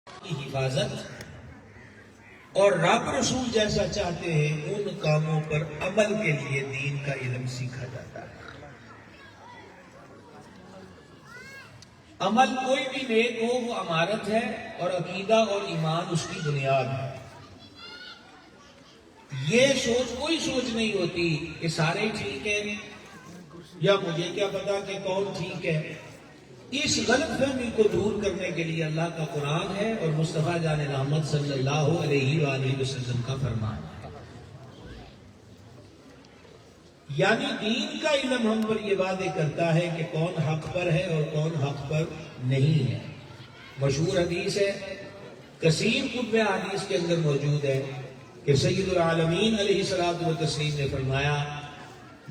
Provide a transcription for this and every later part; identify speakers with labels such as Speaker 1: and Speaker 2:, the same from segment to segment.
Speaker 1: کی حفاظت اور رب رسول جیسا چاہتے ہیں ان کاموں پر عمل کے لیے دین کا علم سیکھا جاتا ہے۔ عمل کوئی بھی نیک ہو وہ امانت ہے اور عقیدہ اور ایمان اس کی بنیاد ہے۔ یہ کوئی سوچ نہیں ہوتی کہ سارے ٹھیک ہیں یا مجھے کیا پتا کہ کون ٹھیک ہے۔ اس غلط فہمی کو دور کرنے کے لیے اللہ کا قرآن ہے اور مصطفیٰ جان رحمت صلی اللہ علیہ وآلہ وسلم کا فرمان ہے۔ یعنی دین کا علم ہم پر یہ وعدے کرتا ہے کہ کون حق پر ہے اور کون حق پر نہیں ہے۔ مشہور حدیث ہے، کثیر کتب حدیث کے اندر موجود ہے کہ سید العالمین علیہ الصلوۃ والتسلیم نے فرمایا،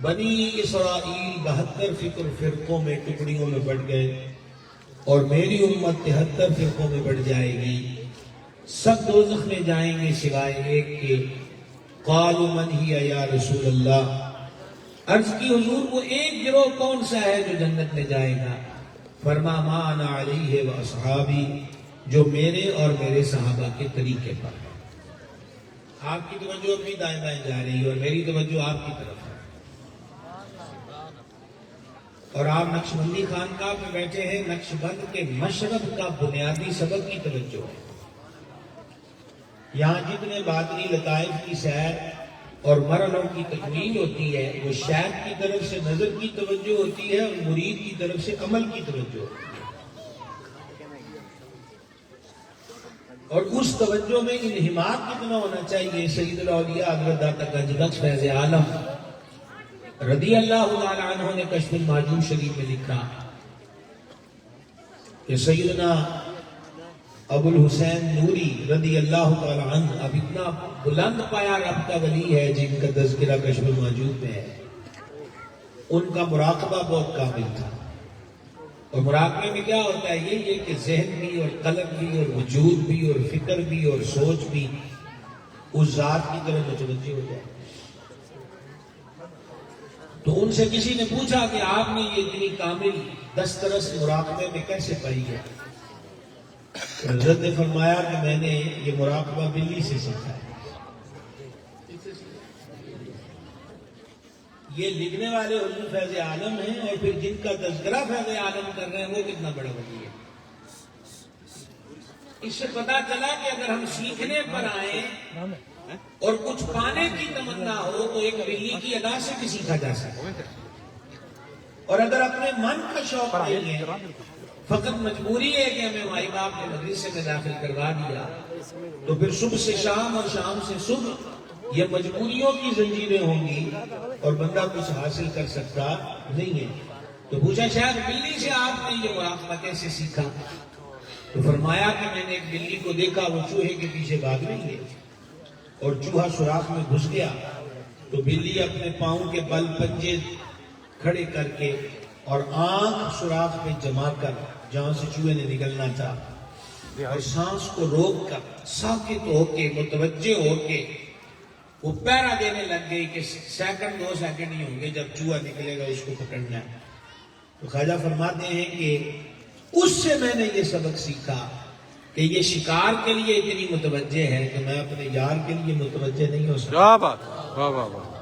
Speaker 1: بنی اسرائیل 72 فرقوں میں ٹکڑیوں میں بٹ گئے اور میری امت 73 فرقوں میں بٹ جائے گی، سب دوزخ میں جائیں گے سوائے ایک کے۔ قالوا من ہی یا رسول اللہ، عرض کی حضور وہ ایک گروہ کون سا ہے جو جنت میں جائے گا؟ فرما ما انا علیہ و اصحابی، جو میرے اور میرے صحابہ کے طریقے پر ہے۔ آپ کی توجہ اپنی دائیں بائیں جا رہی ہے اور میری توجہ آپ کی طرف ہے، اور آپ نقشبندی خانقاہ میں بیٹھے ہیں۔ نقشبند کے مشرب کا بنیادی سبق کی توجہ ہے۔ یہاں جتنے باطنی لطائف کی سیر اور مرحلوں کی تکمیل ہوتی ہے وہ شیخ کی طرف سے نظر کی توجہ ہوتی ہے اور مرید کی طرف سے عمل کی توجہ ہوتی ہے، اور اس توجہ میں انہماک کتنا ہونا چاہیے۔ سید الاولیاء حضرت داتا گنج بخش فیض عالم رضی اللہ تعالی عنہ نے کشف المعجون شریف میں لکھا کہ سیدنا ابو الحسین نوری رضی اللہ تعالی عنہ اب اتنا بلند پایا رب کا ولی ہے جن کا تذکرہ کشف المعجون میں ہے۔ ان کا مراقبہ بہت کامل تھا، اور مراقبے میں کیا ہوتا ہے یہ کہ ذہن بھی اور قلب بھی اور وجود بھی اور فکر بھی اور سوچ بھی اس ذات کی طرف متوجہ ہو جائے۔ تو ان سے کسی نے پوچھا کہ آپ نے یہ اتنی کامل دسترس مراقبے میں کیسے پائی ہے؟ حضرت نے فرمایا کہ میں نے یہ مراقبہ بلی سے سیکھا ہے۔ یہ لکھنے والے حضور فیض عالم ہیں، اور پھر جن کا تذکرہ فیض عالم کر رہے ہیں وہ کتنا بڑا ولی ہے۔ اس سے پتا چلا کہ اگر ہم سیکھنے پر آئیں اور کچھ پانے کی تمنا ہو تو ایک بلی کی ادا سے بھی سیکھا جا سکتا ہے، اور اگر اپنے من کا شوق نہیں ہے، فقط مجبوری ہے کہ ہمیں مائی باپ نے مدرسے میں داخل کروا دیا، تو پھر صبح سے شام اور شام سے صبح یہ مجبوریوں کی زنجیریں ہوں گی اور بندہ کچھ حاصل کر سکتا نہیں ہے۔ تو پوچھا شاید بلی سے آپ نے یہ مراقبہ کیسے سیکھا؟ تو فرمایا کہ میں نے ایک بلی کو دیکھا، وہ چوہے کے پیچھے بھاگ رہی ہے اور چوہا سوراخ میں گھس گیا، تو بلی اپنے پاؤں کے بل پنجے کھڑے کر کے اور آنکھ سوراخ میں جما کر جہاں سے چوہے نے نکلنا تھا، اور سانس کو روک کر ساکت ہو کے متوجہ ہو کے وہ پہرا دینے لگ گئی کہ سیکنڈ 2 سیکنڈ ہی ہوں گے جب چوہا نکلے گا اس کو پکڑنا ہے۔ تو خواجہ فرماتے ہیں کہ اس سے میں نے یہ سبق سیکھا کہ یہ شکار کے لیے اتنی متوجہ ہے کہ میں اپنے یار کے لیے متوجہ نہیں ہو سکتا۔
Speaker 2: کیا بات، واہ واہ واہ۔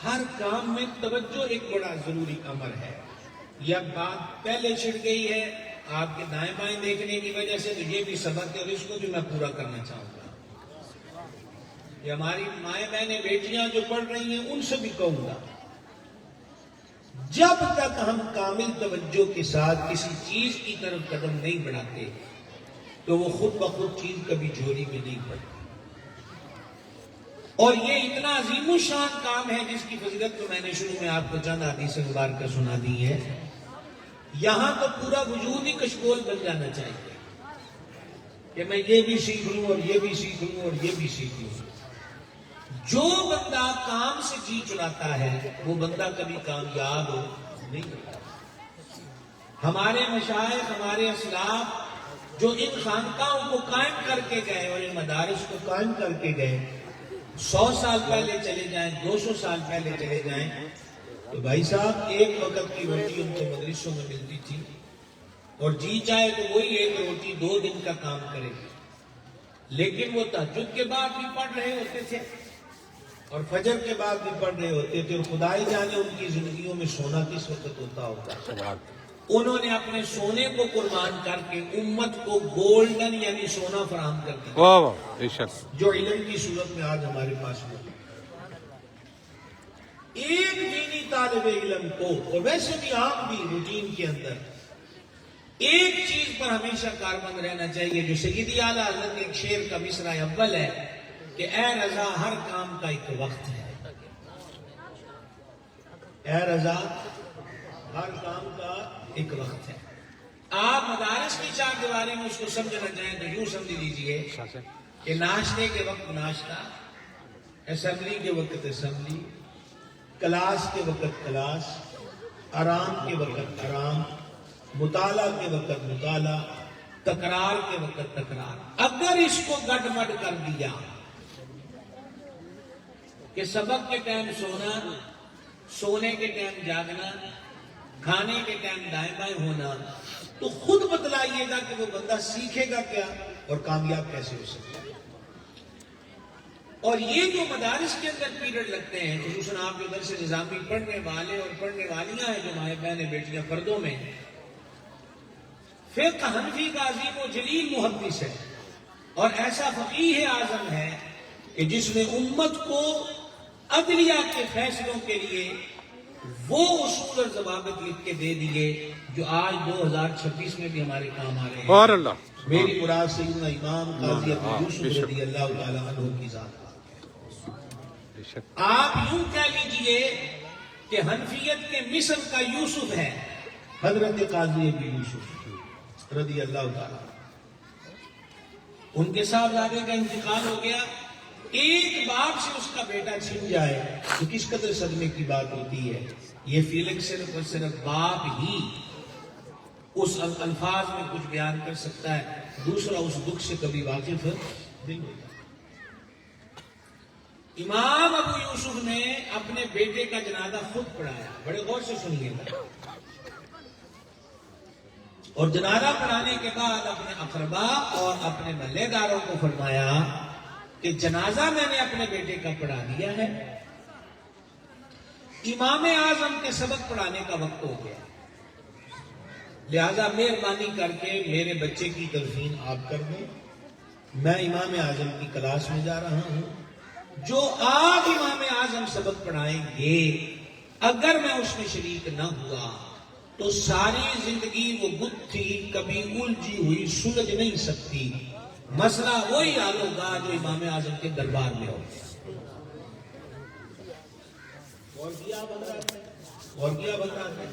Speaker 1: ہر کام میں توجہ ایک بڑا ضروری امر ہے۔ یہ بات پہلے چھڑ گئی ہے آپ کے دائیں بائیں دیکھنے کی وجہ سے، تو یہ بھی سبق ہے اور اس کو بھی میں پورا کرنا چاہوں گا۔ یہ ہماری مائیں بہنیں بیٹیاں جو پڑھ رہی ہیں ان سے بھی کہوں گا، جب تک ہم کامل توجہ کے ساتھ کسی چیز کی طرف قدم نہیں بڑھاتے تو وہ خود بخود چیز کبھی جھولی میں نہیں پڑتی۔ اور یہ اتنا عظیم الشان کام ہے جس کی فضیلت تو میں نے شروع میں آپ کو چند حدیث مبارکہ سنا دی ہے۔ یہاں تو پورا وجود ہی کشکول بن جانا چاہیے کہ میں یہ بھی سیکھ لوں اور یہ بھی سیکھ لوں اور یہ بھی سیکھ لوں۔ جو بندہ کام سے جی چلاتا ہے وہ بندہ کبھی کامیاب نہیں ہوتا۔ ہمارے مشائخ، ہمارے اسلاف جو ان خانقاہوں کو قائم کر کے گئے اور ان مدارس کو قائم کر کے گئے، 100 سال پہلے چلے جائیں، 200 سال پہلے چلے جائیں، تو بھائی صاحب ایک وقت کی روٹی ان کو مدرسوں میں ملتی تھی، اور جی چاہے تو وہی ایک روٹی 2 دن کا کام کرے، لیکن وہ تہجد کے بعد بھی پڑھ رہے ہوتے تھے اور فجر کے بعد بھی پڑھ رہے ہوتے تھے، اور خدا ہی جانے ان کی زندگیوں میں سونا کس وقت ہوتا ہوگا۔ انہوں نے اپنے سونے کو قربان کر کے امت کو گولڈن یعنی سونا فراہم کر دیا،
Speaker 2: واہ واہ بے شک،
Speaker 1: جو علم کی صورت میں آج ہمارے پاس موجود ہے۔ ایک دینی طالب علم کو، اور ویسے بھی عام بھی روٹین کے اندر ایک چیز پر ہمیشہ کاربند رہنا چاہیے، جو سیدی اعلیٰ حضرت ایک شعر کا مصرع اول ہے کہ اے رضا ہر کام کا ایک وقت ہے، اے رضا ہر کام کا ایک وقت ہے۔ آپ مدارس کی 4 دیواری میں اس کو سمجھنا چاہیں تو یوں سمجھ لیجئے کہ ناشتے کے وقت ناشتہ، اسمبلی کے وقت اسمبلی، کلاس کے وقت کلاس، آرام کے وقت آرام، مطالعہ کے وقت مطالعہ، تکرار کے وقت تکرار۔ اگر اس کو گڈ مڈ کر دیا کہ سبق کے ٹائم سونا، سونے کے ٹائم جاگنا، کھانے کے ٹائم دائیں بائیں ہونا، تو خود بتلائیے گا کہ وہ بندہ سیکھے گا کیا اور کامیاب کیسے ہو سکتا ہے۔ اور یہ جو مدارس کے اندر پیریڈ لگتے ہیں، خصوصاً آپ جو درس نظامی پڑھنے والے اور پڑھنے والیاں ہیں جو مائیں بہنیں بیٹیاں پردوں میں، فقہ حنفی کا عظیم و جلیل محدث ہے اور ایسا فقیہ اعظم ہے کہ جس نے امت کو عدلیہ کے فیصلوں کے لیے وہ اصول اور ضوابط لکھ کے دے دیے جو آج 2026 میں بھی ہمارے کام آ رہے ہیں۔
Speaker 2: اور اللہ
Speaker 1: میری مراد سیدنا امام قاضی ابو یوسف رضی اللہ تعالی عنہ کی ذات کا۔ آپ یوں کہہ لیجئے کہ حنفیت کے مصر کا یوسف ہے حضرت قاضی ابو یوسف رضی اللہ تعالی۔ ان کے صاحبزادے کا انتقال ہو گیا، ایک باپ سے اس کا بیٹا چھن جائے تو کس قدر صدمے کی بات ہوتی ہے۔ یہ فیلنگ صرف اور صرف باپ ہی اس الفاظ میں کچھ بیان کر سکتا ہے، دوسرا اس دکھ سے کبھی واقف نہیں ہوتا۔ امام ابو یوسف نے اپنے بیٹے کا جنازہ خود پڑھایا، بڑے غور سے سنیے گا، اور جنازہ پڑھانے کے بعد اپنے اقربا اور اپنے محلے داروں کو فرمایا کہ جنازہ میں نے اپنے بیٹے کا پڑھا دیا ہے، امام اعظم کے سبق پڑھانے کا وقت ہو گیا، لہذا مہربانی کر کے میرے بچے کی تلقین آپ کر دیں، میں امام اعظم کی کلاس میں جا رہا ہوں، جو آج امام اعظم سبق پڑھائیں گے اگر میں اس میں شریک نہ ہوا تو ساری زندگی وہ گتھی کبھی الجھی ہوئی سلجھ نہیں سکتی، مسئلہ وہی حال ہوگا جو امام اعظم کے دربار میں ہوگا۔ اور کیا بن رہا ہے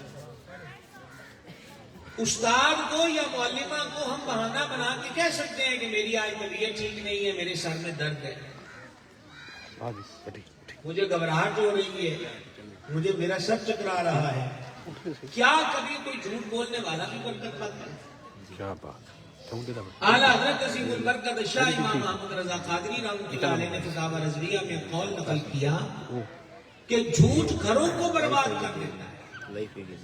Speaker 1: استاد کو یا معلمہ کو ہم بہانہ بنا کے کہہ سکتے ہیں کہ میری آج طبیعت ٹھیک نہیں ہے، میرے سر میں درد ہے، مجھے گھبراہٹ ہو رہی ہے، مجھے میرا سر چکرا رہا ہے۔ کیا کبھی کوئی جھوٹ بولنے والا بھی برکت پاتا ہے؟ اعلیٰ حضرت عظیم البرکت شاہ امام محمد رضا قادری رحمۃ اللہ علیہ نے فتاوی رضویہ میں قول نقل کیا کہ جھوٹ گھروں کو برباد کر دیتا ہے۔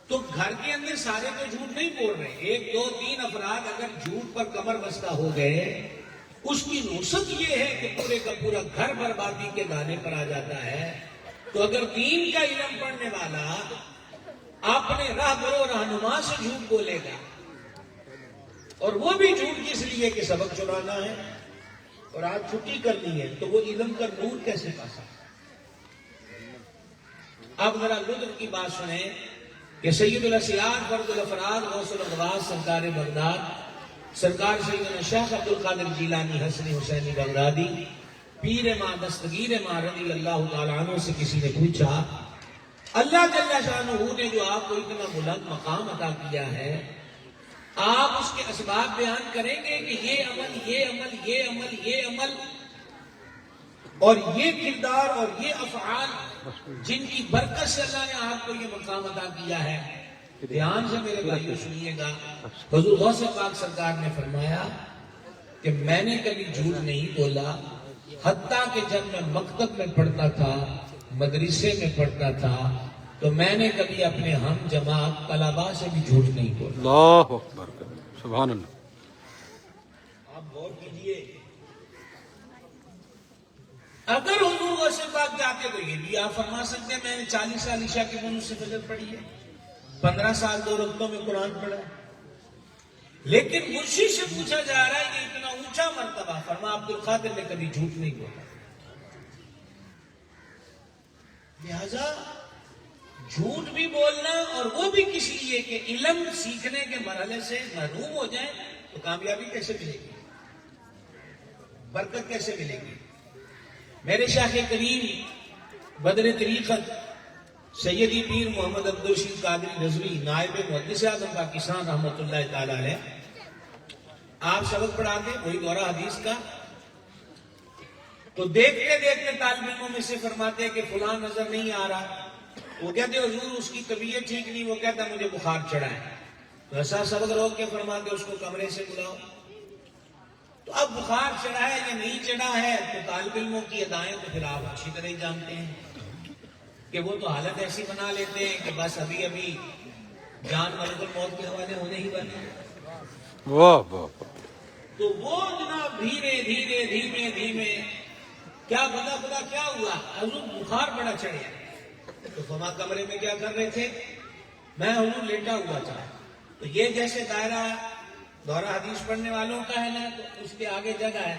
Speaker 1: تو گھر کے اندر سارے تو جھوٹ نہیں بول رہے، 1 2 3 افراد اگر جھوٹ پر کمر بستہ ہو گئے، اس کی نوسط یہ ہے کہ پورے کا پورا گھر بربادی کے دانے پر آ جاتا ہے۔ تو اگر دین کا علم پڑھنے والا اپنے راہبر و رہنما سے جھوٹ بولے گا، اور وہ بھی جھوٹ کس لیے کہ سبق چرانا ہے اور آج چھٹی کرنی ہے، تو وہ علم کا نور کیسے پا سکتا؟ اب ذرا لطف کی بات سنیں کہ سید الاسیاد فرد الافراد غوث الاغواث سرکار بغداد سرکار سیدنا شیخ عبد القادر جیلانی حسنی حسینی بغدادی پیر ماں دستگیر ماں رضی اللہ تعالیٰ عنہ سے کسی نے پوچھا، اللہ جل شانہ نے جو آپ کو اتنا بلند مقام عطا کیا ہے، آپ اس کے اسباب بیان کریں گے کہ یہ عمل یہ عمل یہ عمل یہ عمل اور یہ کردار اور یہ افعال جن کی برکت سے اللہ نے آپ کو یہ مقام عطا کیا ہے؟ دھیان سے میرے بھائیو سنیے گا، حضور غوث پاک سرکار نے فرمایا کہ میں نے کبھی جھوٹ نہیں بولا، حتیٰ کہ جب میں مکتب میں پڑھتا تھا، مدرسے میں پڑھتا تھا، تو میں نے کبھی اپنے ہم جماعت طلباء سے بھی جھوٹ نہیں بولا.
Speaker 2: اللہ اکبر، سبحان اللہ.
Speaker 1: آپ غور کیجئے، اگر حضور غوث پاک چاہتے تو یہ بھی آپ فرما سکتے ہیں میں نے 40 سال عشاء کے منہ سے فجر پڑھی ہے، 15 سال 2 رکعتوں میں قرآن پڑھا ہے. لیکن مرشد سے پوچھا جا رہا ہے کہ اتنا اونچا مرتبہ، فرما عبد القادر نے کبھی جھوٹ نہیں بولا. لہذا جھوٹ بھی بولنا اور وہ بھی کس لیے کہ علم سیکھنے کے مرحلے سے محروم ہو جائیں تو کامیابی کیسے ملے گی، برکت کیسے ملے گی. میرے شیخ کریم بدر طریقت سیدی پیر محمد عبدالرشید قادری رضوی نائب محدث اعظم پاکستان رحمۃ اللہ تعالی علیہ، آپ سبق پڑھاتے وہی دورہ حدیث کا، تو دیکھتے دیکھتے طالب علموں میں سے فرماتے ہیں کہ فلاں نظر نہیں آ رہا. وہ کہتے حضور اس کی طبیعت ٹھیک نہیں، وہ کہتا مجھے بخار چڑھا ہے. تو ایسا سبق روک کے فرماتے اس کو کمرے سے بلاؤ. تو اب بخار چڑھا ہے یا نہیں چڑھا ہے تو طالب علموں کی ادائیں تو پھر آپ اچھی طرح ہی جانتے ہیں کہ وہ تو حالت ایسی بنا لیتے ہیں کہ بس ابھی ابھی جان ملک الموت کے حوالے ہونے ہی بنے.
Speaker 2: واہ واہ.
Speaker 1: تو وہ جناب دھیرے دھیرے دھیمے دھیمے کیا خدا کیا ہوا، حضور بخار بڑا چڑھا. تو فما کمرے میں کیا کر رہے تھے، میں حضور لیٹا ہوا تھا. تو یہ جیسے دائرہ دورہ حدیث پڑھنے والوں کا ہے نا، تو اس کے آگے جگہ ہے،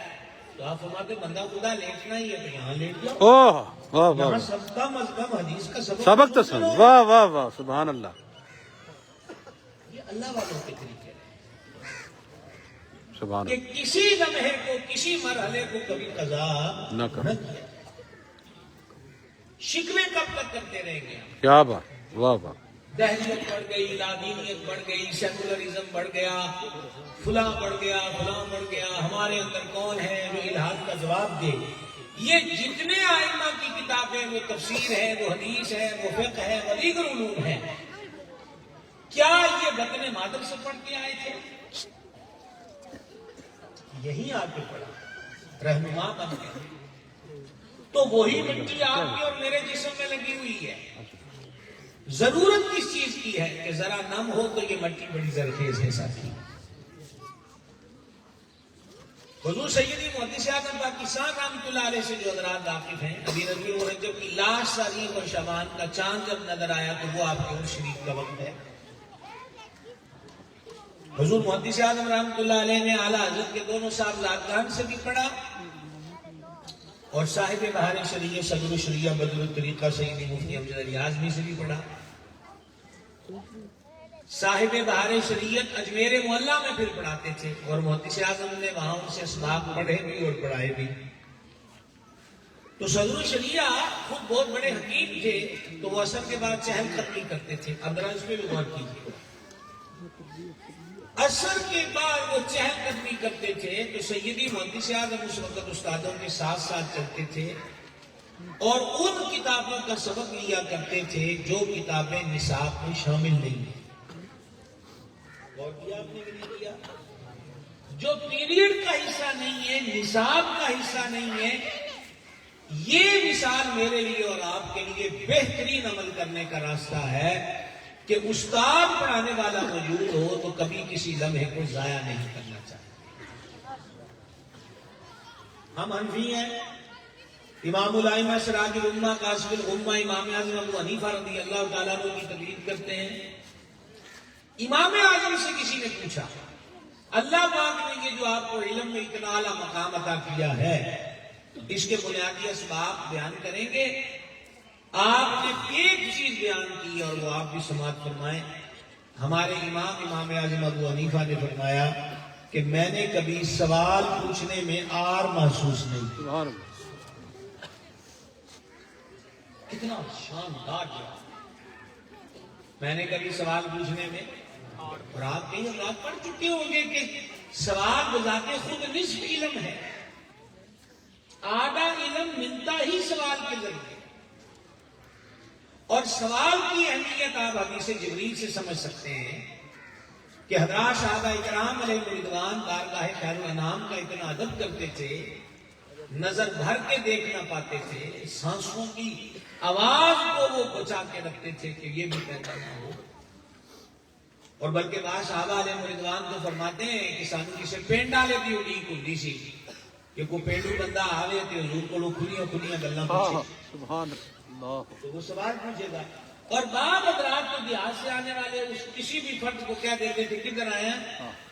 Speaker 1: تو آپ فرماتے بندہ خدا لیٹنا ہی ہے تو یہاں لیٹ جاؤ.
Speaker 2: اوہ واہ واہ،
Speaker 1: یہاں سب کا مذہب حدیث کا
Speaker 2: سبق تو سن. واہ واہ واہ، سبحان اللہ.
Speaker 1: یہ اللہ والوں کے طریقے
Speaker 2: سبحان
Speaker 1: کہ
Speaker 2: اللہ.
Speaker 1: کسی لمحے کو کسی مرحلے کو کبھی قضا
Speaker 2: نہ کرو.
Speaker 1: کیا. شکوے کب تک کرتے رہیں گے،
Speaker 2: کیا بات. واہ واہ.
Speaker 1: دہلیت بڑھ گئی، لادینیت بڑھ گئی، سیکولرزم بڑھ گیا، فلاں بڑھ گیا، فلاں بڑھ گیا. ہمارے اندر کون ہے جو الہاد کا جواب دے. یہ جتنے ائمہ کی کتابیں، وہ تفسیر ہے، وہ حدیث ہے، وہ فقہ ہے، وہ دیگر علوم ہے، کیا یہ وطن مادر سے پڑھ کے آئے تھے؟ یہی آ کے پڑھا، رہنما بن گئے. تو وہی مٹی آپ کی اور میرے جسم میں لگی ہوئی ہے. ضرورت کس چیز کی ہے کہ ذرا نم ہو تو یہ مٹی بڑی زرخیز ہے ساتھی. حضور سیدی محدث اعظم پاکستان رحمۃ اللہ علیہ سے جو حضرات واقف ہیں، ابھی ربیع المرجب کی لاسٹ تاریخ اور شعبان کا چاند جب نظر آیا تو وہ آپ کے عرس شریف کا وقت ہے. حضور محدث اعظم رحمۃ اللہ علیہ نے اعلیٰ حضرت کے دونوں صاحبزادگان سے بھی پڑھا اور صاحب بہار شریعہ صدر الشریعہ بدر الطریقہ سیدی مفتی امجد علی اعظمی سے بھی پڑھا. صاحب بہار شریعت اجمیر معلیٰ میں پھر پڑھاتے تھے اور محدث اعظم نے وہاں ان سے اسباق پڑھے بھی اور پڑھائے بھی. تو صدر الشریعہ خود بہت بڑے حکیم تھے، تو وہ اثر کے بعد چہل قدمی کرتے تھے. اب ذرا اس پہ بھی غور کیجیے. اثر کے بعد وہ چہل قدمی کرتے تھے تو سیدی محدث اعظم اس وقت استادوں کے ساتھ ساتھ چلتے تھے اور ان کتابوں کا سبق لیا کرتے تھے جو کتابیں نصاب میں شامل نہیں ہیں. اور کیا آپ نے بھی نہیں کیا، جو پیریڈ کا حصہ نہیں ہے، نصاب کا حصہ نہیں ہے. یہ مثال میرے لیے اور آپ کے لیے بہترین عمل کرنے کا راستہ ہے کہ استاد پڑھانے والا موجود ہو تو کبھی کسی لمحے کو ضائع نہیں کرنا چاہیے. ہم حنفی ہیں، امام الائمہ سراج الامہ قاسم الامہ امام اعظم ابو حنیفہ رضی اللہ تعالیٰ عنہ کی تقلید کرتے ہیں. امام اعظم سے کسی نے پوچھا، اللہ پاک نے یہ جو آپ کو علم میں اتنا اعلیٰ مقام عطا کیا ہے، اس کے بنیادی اسباب بیان کریں گے؟ آپ نے ایک چیز بیان کی اور وہ آپ بھی سماعت فرمائیں. ہمارے امام اعظم ابو حنیفہ نے فرمایا کہ میں نے کبھی سوال پوچھنے میں آر محسوس نہیں کی. کتنا شاندار جواب. میں نے کبھی سوال پوچھنے میں، اور آپ کہیں حضرات پڑھ چکے ہوں گے کہ سوال بذات خود نصف علم ہے، آدھا علم ملتا ہی سوال کے ذریعے. اور سوال کی اہمیت آپ حدیث جبریل سے سمجھ سکتے ہیں کہ حضرات صحابہ کرام علیہ رضوان بارگاہ خیر الانام کا اتنا ادب کرتے تھے نظر بھر کے دیکھ نہ پاتے تھے، سانسوں کی آواز کو وہ بچا کے رکھتے تھے کہ یہ بھی پیدا نہ ہو. اور بلکہ بعض صحابہ علیہ رضوان تو فرماتے ہیں کہ سانو کسی پینڈ والے کی اڑیک ہوتی سی کہ کوئی پینڈو بندہ آوے تو حضور کو لوگ کھلیاں گلاں پوچھے،
Speaker 2: سبحان اللہ.
Speaker 1: تو وہ سوال پوچھے گا. اور بعض حضرات تو دیہات سے آنے والے اس کسی بھی فرد کو کیا دیتے تھے کدھر آئے ہیں،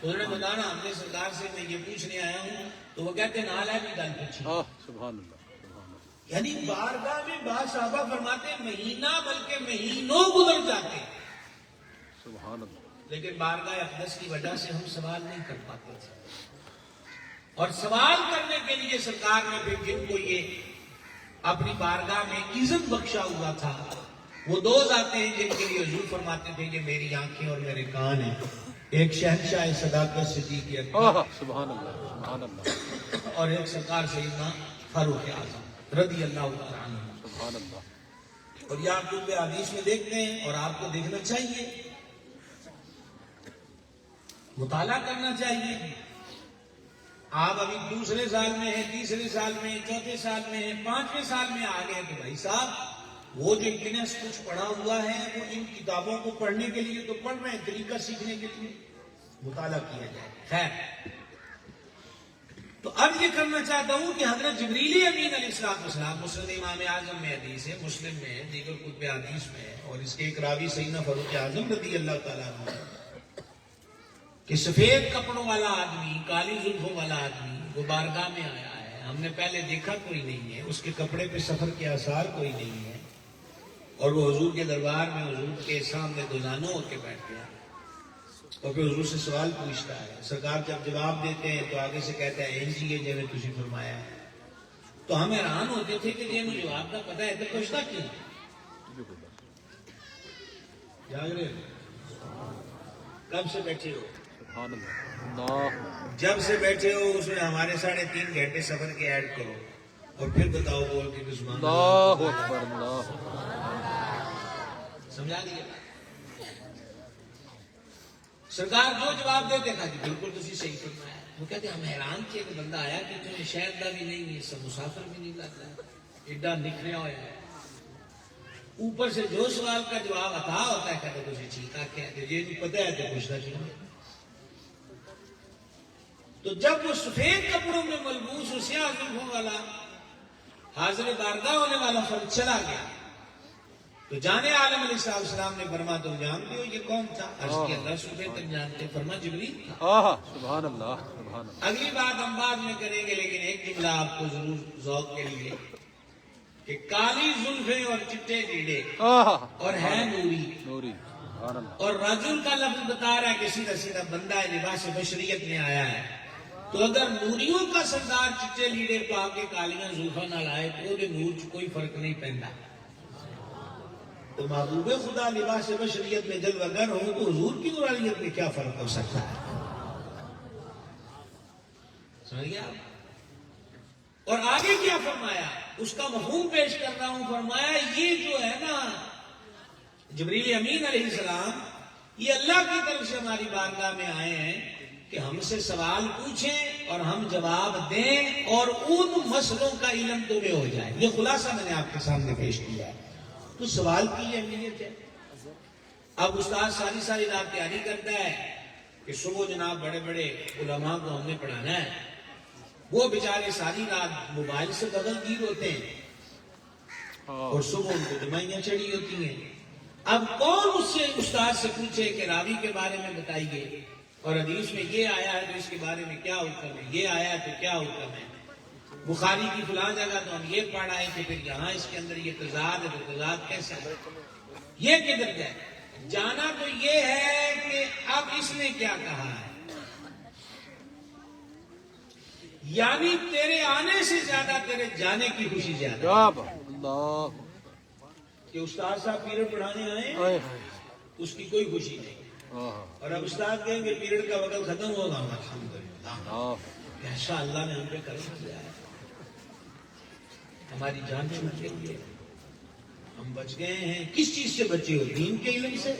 Speaker 1: تو انہوں نے بتانا ہم نے سرکار سے میں یہ پوچھنے آیا ہوں، تو وہ کہتے نال ہے بھی گل پوچھی.
Speaker 2: سبحان اللہ. سبحان اللہ.
Speaker 1: یعنی بارگاہ میں بعض صحابہ فرماتے ہیں مہینہ بلکہ مہینوں گزر جاتے،
Speaker 2: سبحان اللہ.
Speaker 1: لیکن بارگاہ اقدس کی وجہ سے ہم سوال نہیں کر پاتے تھے. اور سوال کرنے کے لیے سرکار نے پھر جن کو یہ اپنی بارگاہ میں عزت بخشا ہوا تھا، وہ دو ذاتیں ہیں جن کے لیے حضور فرماتے تھے کہ میری آنکھیں اور میرے کان ہیں. ایک شہنشاہ صداقت صدیق اکبر
Speaker 2: سبحان اللہ. سبحان اللہ.
Speaker 1: اور ایک سرکار سیدنا فاروق اعظم رضی اللہ تعالیٰ عنہ.
Speaker 2: سبحان اللہ.
Speaker 1: اور یہ آپ کتب حدیث میں دیکھتے ہیں اور آپ کو دیکھنا چاہیے، مطالعہ کرنا چاہیے. آپ ابھی دوسرے سال میں ہیں، تیسرے سال میں ہیں، چوتھے سال میں ہیں، پانچویں سال میں آ گئے کہ بھائی صاحب وہ جو گنس کچھ پڑھا ہوا ہے وہ ان کتابوں کو پڑھنے کے لیے تو پڑھ رہے ہیں، طریقہ سیکھنے کے لیے مطالعہ کیا جائے. خیر، تو اب یہ کرنا چاہتا ہوں کہ حضرت جبریل امین علیہ السلام مسلم امام اعظم میں حدیث ہے، مسلم میں ہے، دیگر کتب حدیث میں ہے، اور اس کے ایک راوی سیدنا فاروق اعظم رضی اللہ تعالیٰ عنہ کہ سفید کپڑوں والا آدمی، کالی زلفوں والا آدمی وہ بارگاہ میں آیا ہے. ہم نے پہلے دیکھا کوئی نہیں ہے، اس کے کپڑے پہ سفر کے آثار کوئی نہیں ہے، اور وہ حضور کے دربار میں حضور کے سامنے دوزانوں ہو کے بیٹھ گیا اور پھر حضور سے سوال پوچھتا ہے. سرکار جب جواب دیتے ہیں تو آگے سے کہتا ہے این جی یہ جو تجھے فرمایا ہے. تو ہم حیران ہوتے تھے کہ یہ جواب کا پتہ ہے تو پوچھتا کیوں؟ جاگ رہے کب سے بیٹھے ہو؟
Speaker 2: سبحان اللہ.
Speaker 1: جب سے بیٹھے ہو اس میں ہمارے 3.5 گھنٹے سفر کے ایڈ کرو اور پھر بتاؤ بول کے سبحان
Speaker 2: اللہ اکبر. اللہ.
Speaker 1: سمجھا دیا. سرکار جو جواب دیتے تھا کہ بالکل تسی صحیح فرمایا. وہ کہتے ہم حیران تھے کہ بندہ آیا کہ تمہیں شہر کا بھی نہیں ہے، سب مسافر بھی نہیں لگتا، ایڈا نکھریا ہوا ہے. اوپر سے جو سوال کا جواب عطا ہوتا ہے کہتے تجھے ٹھیک آ یہ پتہ ہے تو پوچھنا چاہیے. تو جب وہ سفید کپڑوں میں ملبوس اور سیاہ زلفوں والا حاضر بارگاہ ہونے والا فرد چلا گیا تو جانے عالم علیہ السلام نے فرما تم جانتے ہو یہ کون تھا؟ عرض کی اللہ سفید تم جانتے ہو؟ فرما جبریل تھا.
Speaker 2: سبحان اللہ. سبحان اللہ.
Speaker 1: اگلی بات ہم بعد میں کریں گے، لیکن ایک جملہ آپ کو ضرور ذوق کے لیے کہ کالی زلفیں اور چٹے لیڑے اور ہے نوری.
Speaker 2: نوری. سبحان اللہ.
Speaker 1: اور رجل کا لفظ بتا رہا ہے کہ سیدھا سیدھا بندہ لباس بشریت میں آیا ہے. تو اگر نوریوں کا سردار چٹے لیڑے پا کے کالیاں زلفاں نہ لائے تو وہ نور چ کوئی فرق نہیں پہنتا. تو محبوب خدا لباس بشریت میں جلوہ گر ہو تو حضور کی نورانیت میں کیا فرق ہو سکتا ہے؟ سمجھ گیا؟ اور آگے کیا فرمایا اس کا مفہوم پیش کر رہا ہوں. فرمایا یہ جو ہے نا جبریل امین علیہ السلام یہ اللہ کی طرف سے ہماری بارگاہ میں آئے ہیں کہ ہم سے سوال پوچھیں اور ہم جواب دیں اور ان مسئلوں کا علم تمہیں ہو جائے. یہ خلاصہ میں نے آپ کے سامنے پیش کیا ہے. تو سوال کی یہ اہمیت ہے. اب استاد ساری رات تیاری کرتا ہے کہ صبح جناب بڑے بڑے علماء کو ہم نے پڑھانا ہے، وہ بیچارے ساری رات موبائل سے بدل گیر ہوتے ہیں اور صبح ان کو دمائیاں چڑھی ہوتی ہیں. اب کون اس سے استاد سے پوچھے کہ راوی کے بارے میں بتائیے اور حدیث میں یہ آیا ہے تو اس کے بارے میں کیا حکم ہے، یہ آیا ہے تو کیا حکم ہے، بخاری کی فلاں جگہ تو ہم یہ پڑھ آئے تھے پھر یہاں اس کے اندر یہ تضاد ہے تو تضاد کیسا ہے، یہ کدھر گئے. جانا تو یہ ہے کہ اب اس نے کیا کہا ہے. یعنی تیرے آنے سے زیادہ تیرے جانے کی خوشی زیادہ. کہ استاد صاحب پیریڈ پڑھانے آئے اس کی کوئی خوشی نہیں. اور اب استاد کہیں گے پیریڈ کا وقت ختم ہوگا، الحمدللہ کیسا اللہ نے ہم پہ کرم کیا ہے. ہماری جان چھوٹ گئی ہے، ہم بچ گئے ہیں. کس چیز سے بچے ہو؟ دین کے علم سے.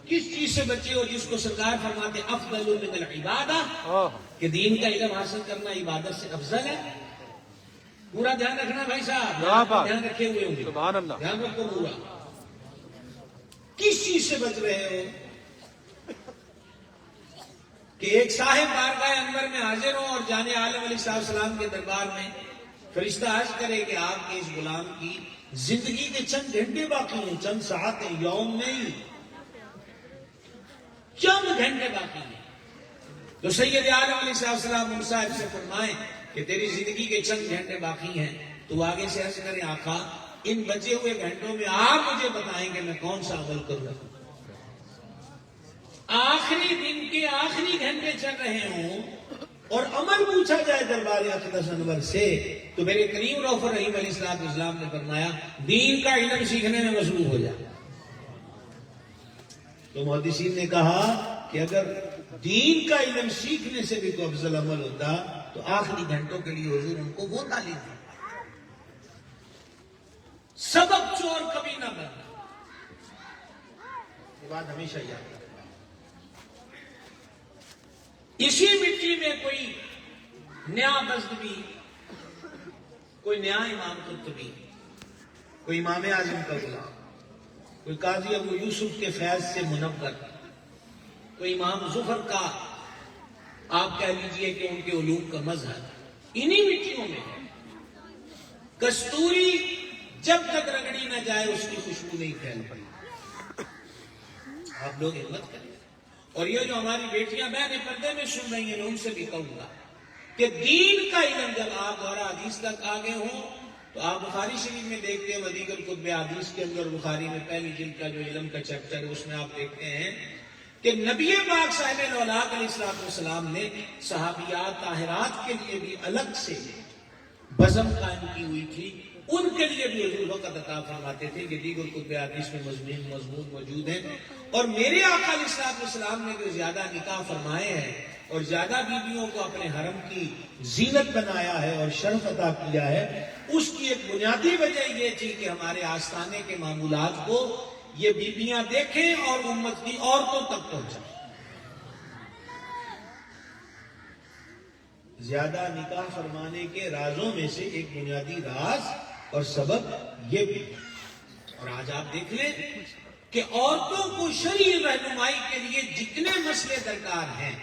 Speaker 1: کس چیز سے بچے ہو جس کو سرکار فرماتے افضل من العبادہ، کہ دین کا علم حاصل کرنا عبادت سے افضل ہے؟ پورا دھیان رکھنا بھائی صاحب، دھیان رکھے ہوئے ہوں گے،
Speaker 2: سبحان اللہ،
Speaker 1: دھیان رکھو پورا۔ کس چیز سے بچ رہے ہو؟ کہ ایک صاحب بارگاہ انور میں حاضر ہو اور جانے عالم علیہ السلام کے دربار میں فرشتہ عرض کرے کہ آپ کے اس غلام کی زندگی کے چند گھنٹے باقی ہیں، چند ساعتیں، یوم نہیں، چند گھنٹے باقی ہیں۔ تو سید عالم علیہ السلام ان صاحب سے فرمائیں کہ تیری زندگی کے چند گھنٹے باقی ہیں، تو آگے سے عرض کریں آقا ان بچے ہوئے گھنٹوں میں آپ مجھے بتائیں کہ میں کون سا عمل کروں۔ آخری دن کے آخری گھنٹے چل رہے ہوں اور عمل پوچھا جائے دربار اقدس انور سے، تو میرے کریم رؤوف الرحیم علیہ السلام نے فرمایا دین کا علم سیکھنے میں مصروف ہو جائے۔ تو محدثین نے کہا کہ اگر دین کا علم سیکھنے سے بھی کوئی افضل عمل ہوتا تو آخری گھنٹوں کے لیے حضور ان کو وہ تعلیم دی۔ سبق چور کبھی نہ بننا، یہ بات ہمیشہ یاد رکھنا۔ اسی مٹی میں کوئی نیا بزدبی، کوئی نیا امام قرطبی، کوئی امام اعظم کا غلام، کوئی قاضی ابو یوسف کے فیض سے منور، کوئی امام ظفر کا آپ کہہ لیجئے کہ ان کے علوم کا مظہر انہی مٹیوں میں ہے۔ کستوری جب تک رگڑی نہ جائے اس کی خوشبو نہیں پھیل پڑی۔ آپ لوگ ہمت کریں، اور یہ جو ہماری بیٹیاں بہنیں پردے میں سن رہی ہیں ان سے بھی کہوں گا کہ دین کا علم جب آپ دورہ حدیث تک آگے ہوں تو آپ بخاری شریف میں دیکھتے ہیں ودیع القطب حدیث کے اندر، بخاری میں پہلی جلد کا جو علم کا چیپٹر ہے اس میں آپ دیکھتے ہیں کہ نبی پاک صاحب الاولیاء علیہ السلام نے صحابیات طاہرات کے لیے بھی الگ سے بزم قائم کی ہوئی تھی، ان کے لیے بھی حضور وقت عطا فرماتے تھے کہ دیگر کتب حدیث میں مضمون موجود ہیں۔ اور میرے آقا علیہ السلام نے جو زیادہ نکاح فرمائے ہیں اور زیادہ بیویوں کو اپنے حرم کی زینت بنایا ہے اور شرف عطا کیا ہے، اس کی ایک بنیادی وجہ یہ تھی کہ ہمارے آستانے کے معمولات کو یہ بیویاں دیکھیں اور امت کی عورتوں تک پہنچائیں۔ زیادہ نکاح فرمانے کے رازوں میں سے ایک بنیادی راز اور سبب یہ بھی، اور آج آپ دیکھ لیں کہ عورتوں کو شرعی رہنمائی کے لیے جتنے مسئلے درکار ہیں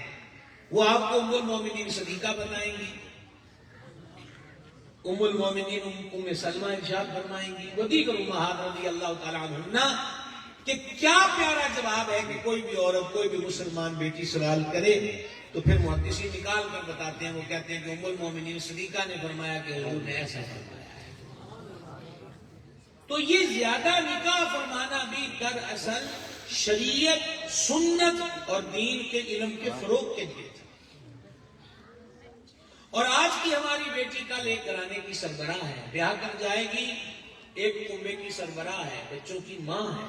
Speaker 1: وہ آپ کو ام المومنین صدیقہ بتائیں گی، ام المومنین ام سلمہ ارشاد فرمائیں گی، وہ دیگر امہات رضی اللہ تعالیٰ عنہ، کہ کیا پیارا جواب ہے کہ کوئی بھی عورت، کوئی بھی مسلمان بیٹی سوال کرے تو پھر محدثین نکال کر بتاتے ہیں، وہ کہتے ہیں کہ ام المومنین صدیقہ نے فرمایا کہ حضور نے ایسا فرمایا ہے۔ تو یہ زیادہ نکاح فرمانا بھی دراصل شریعت، سنت اور دین کے علم کے فروغ کے لیے تھا۔ اور آج کی ہماری بیٹی کل ایک گھرانے کی سربراہ ہے، بیاہ کر جائے گی، ایک کنبے کی سربراہ ہے، بچوں کی ماں ہے۔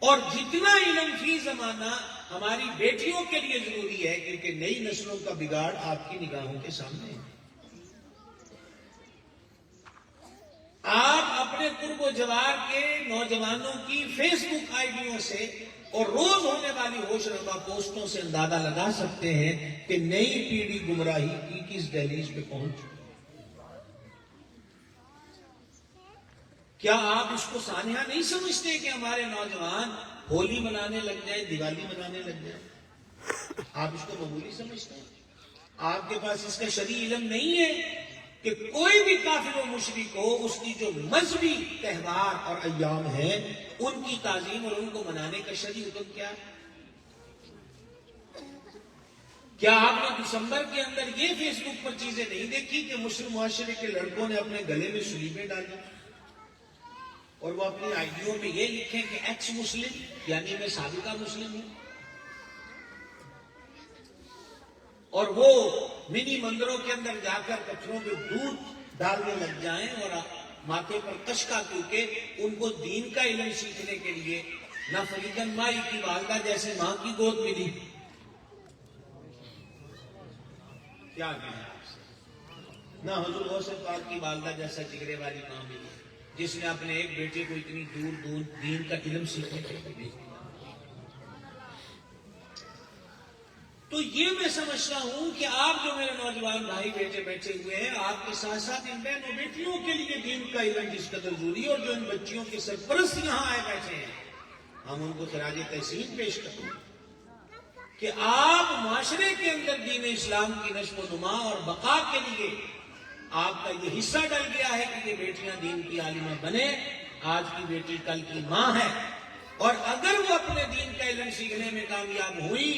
Speaker 1: اور جتنا علم فی زمانہ ہماری بیٹیوں کے لیے ضروری ہے، کیونکہ نئی نسلوں کا بگاڑ آپ کی نگاہوں کے سامنے ہے۔ آپ اپنے قرب و جوار کے نوجوانوں کی فیس بک آئی ڈیوں سے اور روز ہونے والی ہوش ربا پوسٹوں سے اندازہ لگا سکتے ہیں کہ نئی پیڑھی گمراہی کی کس دہلیز پہ پہنچ چکی۔ کیا آپ اس کو سانحہ نہیں سمجھتے کہ ہمارے نوجوان ہولی منانے لگ جائیں، دیوالی منانے لگ جائیں؟ آپ اس کو معمولی سمجھتے ہیں؟ آپ کے پاس اس کا شرعی علم نہیں ہے کہ کوئی بھی کافر و مشرک ہو، اس کی جو مذہبی تہوار اور ایام ہیں ان کی تعظیم اور ان کو منانے کا شرعی حکم کیا ہے؟ کیا آپ نے دسمبر کے اندر یہ فیس بک پر چیزیں نہیں دیکھی کہ مسلم معاشرے کے لڑکوں نے اپنے گلے میں سلیبیں ڈالی اور وہ اپنی آئی ڈیوں میں یہ لکھیں کہ ایکس مسلم، یعنی میں سابقہ مسلم ہوں، اور وہ منی مندروں کے اندر جا کر پتھروں پہ دودھ ڈالنے لگ جائیں اور ماتھے پر کشکا، کیونکہ ان کو دین کا علم سیکھنے کے لیے نہ فریدن مائی کی والدہ جیسے ماں کی گود ملی۔ کیا کہیں آپ سے، نہ حضور غوث پاک کی والدہ جیسا جگرے والی ماں ملی جس نے اپنے ایک بیٹے کو اتنی دور دین کا علم سیکھنے کے لیے بھیج دیا۔ تو یہ میں سمجھتا ہوں کہ آپ جو میرے نوجوان بھائی بیٹے بیٹھے ہوئے ہیں، آپ کے ساتھ ساتھ ان بہنوں بیٹیوں کے لیے دین کا علم جس قدر ضروری ہے، اور جو ان بچیوں کے سرپرست یہاں آئے بیٹھے ہیں، ہم ان کو خراج تحسین پیش کرتے ہیں کہ آپ معاشرے کے اندر دین اسلام کی نشو و نما اور بقا کے لیے آپ کا یہ حصہ ڈل گیا ہے کہ یہ بیٹیاں دین کی عالمہ بنے. آج کی بیٹی کل کی ماں ہے، اور اگر وہ اپنے دین کا علم سیکھنے میں کامیاب ہوئی،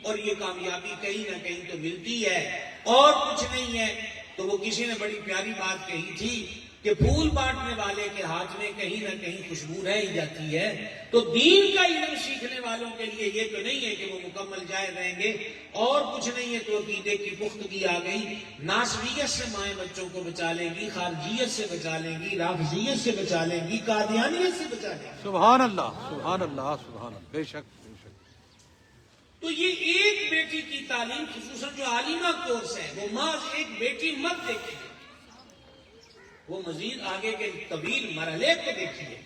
Speaker 1: اور یہ کامیابی کہیں نہ کہیں تو ملتی ہے اور کچھ نہیں ہے، تو وہ کسی نے بڑی پیاری بات کہی تھی کہ پھول بانٹنے والے کے ہاتھ میں کہیں نہ کہیں خوشبو رہ ہی جاتی ہے. تو دین کا علم سیکھنے والوں کے لیے یہ تو نہیں ہے کہ وہ مکمل جائز رہیں گے اور کچھ نہیں ہے، تو عقیدے کی پختگی آ گئی. ناسبیت سے مائیں بچوں کو بچا لیں گی، خارجیت سے بچا لیں گی، رافضیت سے بچا لیں گی، قادیانیت سے بچا لیں گی.
Speaker 2: سبحان اللہ سبحان اللہ سبحان اللہ. بے شک بے شک.
Speaker 1: تو یہ ایک بیٹی کی تعلیم، خصوصاً جو عالمہ کورس ہے، وہ محض ایک بیٹی مت دیکھیے، وہ مزید آگے کے طویل مرحلے کو دیکھیے.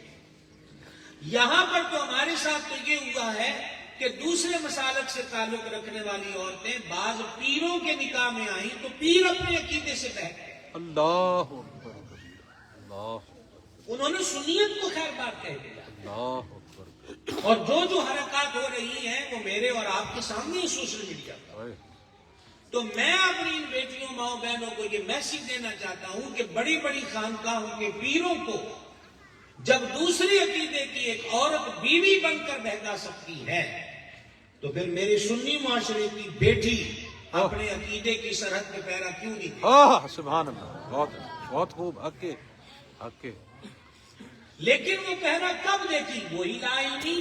Speaker 1: یہاں پر تو ہمارے ساتھ تو یہ ہوا ہے کہ دوسرے مسالک سے تعلق رکھنے والی عورتیں بعض پیروں کے نکاح میں آئیں تو پیر اپنے عقیدے سے بہت گئے.
Speaker 2: اللہ اکبر کبیر. اللہ
Speaker 1: انہوں نے سنیت کو خیر بات کہہ دیا.
Speaker 2: اللہ اکبر.
Speaker 1: اور جو حرکات ہو رہی ہیں وہ میرے اور آپ کے سامنے ہی سوشل میڈیا پر. تو میں اپنی ان بیٹیوں ماؤں بہنوں کو یہ میسج دینا چاہتا ہوں کہ بڑی بڑی خانقاہوں کے پیروں کو جب دوسری عقیدے کی ایک عورت بیوی بن کر بہکا سکتی ہے، تو پھر میرے سنی معاشرے کی بیٹی اپنے عقیدے کی سرحد پہ پیرا کیوں نہیں دے؟
Speaker 2: سبحان اللہ. بہت بہت خوب. حق کے حق کے.
Speaker 1: لیکن وہ پہرا کب دیتی؟ وہی لا علمی.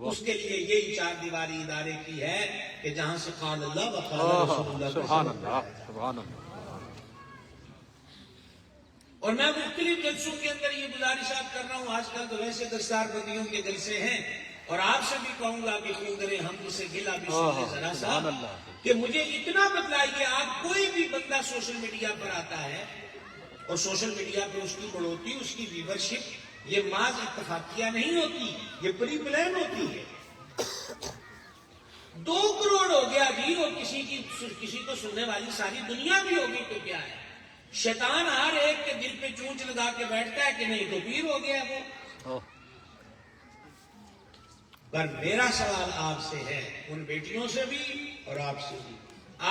Speaker 1: اس کے لیے یہی چار دیواری ادارے کی ہے کہ جہاں سے قال اللہ و قال رسول اللہ.
Speaker 2: سبحان اللہ سبحان اللہ.
Speaker 1: اور میں مختلف جلسوں کے اندر یہ گزارشات کر رہا ہوں. آج کل تو ویسے دستار بندیوں کے جلسے ہیں، اور آپ سے بھی کہوں گا کہ خون کرے ہم جسے گلا بھی سنے ذرا سا، کہ مجھے اتنا بتلائیے، آپ کوئی بھی بندہ سوشل میڈیا پر آتا ہے اور سوشل میڈیا پہ اس کی بڑھوتی، اس کی ویورشپ، یہ محض اتفاقیہ نہیں ہوتی، یہ پری پلان ہوتی ہے. 2 کروڑ ہو گیا جی، اور کسی کو سننے والی ساری دنیا بھی ہوگی تو کیا ہے؟ شیطان ہر ایک کے دل پہ چونچ لگا کے بیٹھتا ہے کہ نہیں تو پیر ہو گیا وہ. پر میرا سوال آپ سے ہے، ان بیٹیوں سے بھی اور آپ سے بھی.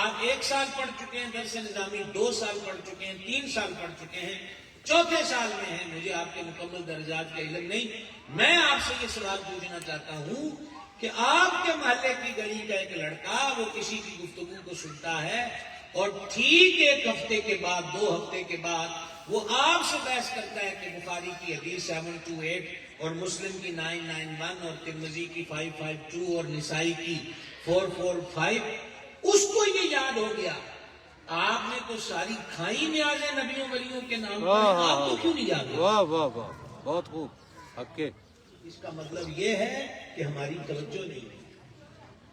Speaker 1: آپ 1 سال پڑھ چکے ہیں درس نظامی، 2 سال پڑھ چکے ہیں، 3 سال پڑھ چکے ہیں، 4تھے سال میں ہیں. مجھے آپ کے مکمل درجات کا علم نہیں. میں آپ سے یہ سوال پوچھنا چاہتا ہوں کہ آپ کے محلے کی گلی کا ایک لڑکا وہ کسی کی گفتگو کو سنتا ہے، اور ٹھیک 1 ہفتے کے بعد، 2 ہفتے کے بعد وہ آپ سے بحث کرتا ہے کہ بخاری کی حدیث 728 اور مسلم کی 991 اور ترمذی کی 552 اور نسائی کی 445، اس کو یہ یاد ہو گیا. آپ نے تو ساری کھائی نیازیں نبیوں ولیوں کے نام پر، آپ کو کیوں نہیں یاد ہے؟
Speaker 2: واہ واہ واہ. بہت خوب. حق کے.
Speaker 1: اس کا مطلب یہ ہے کہ ہماری توجہ نہیں ہے،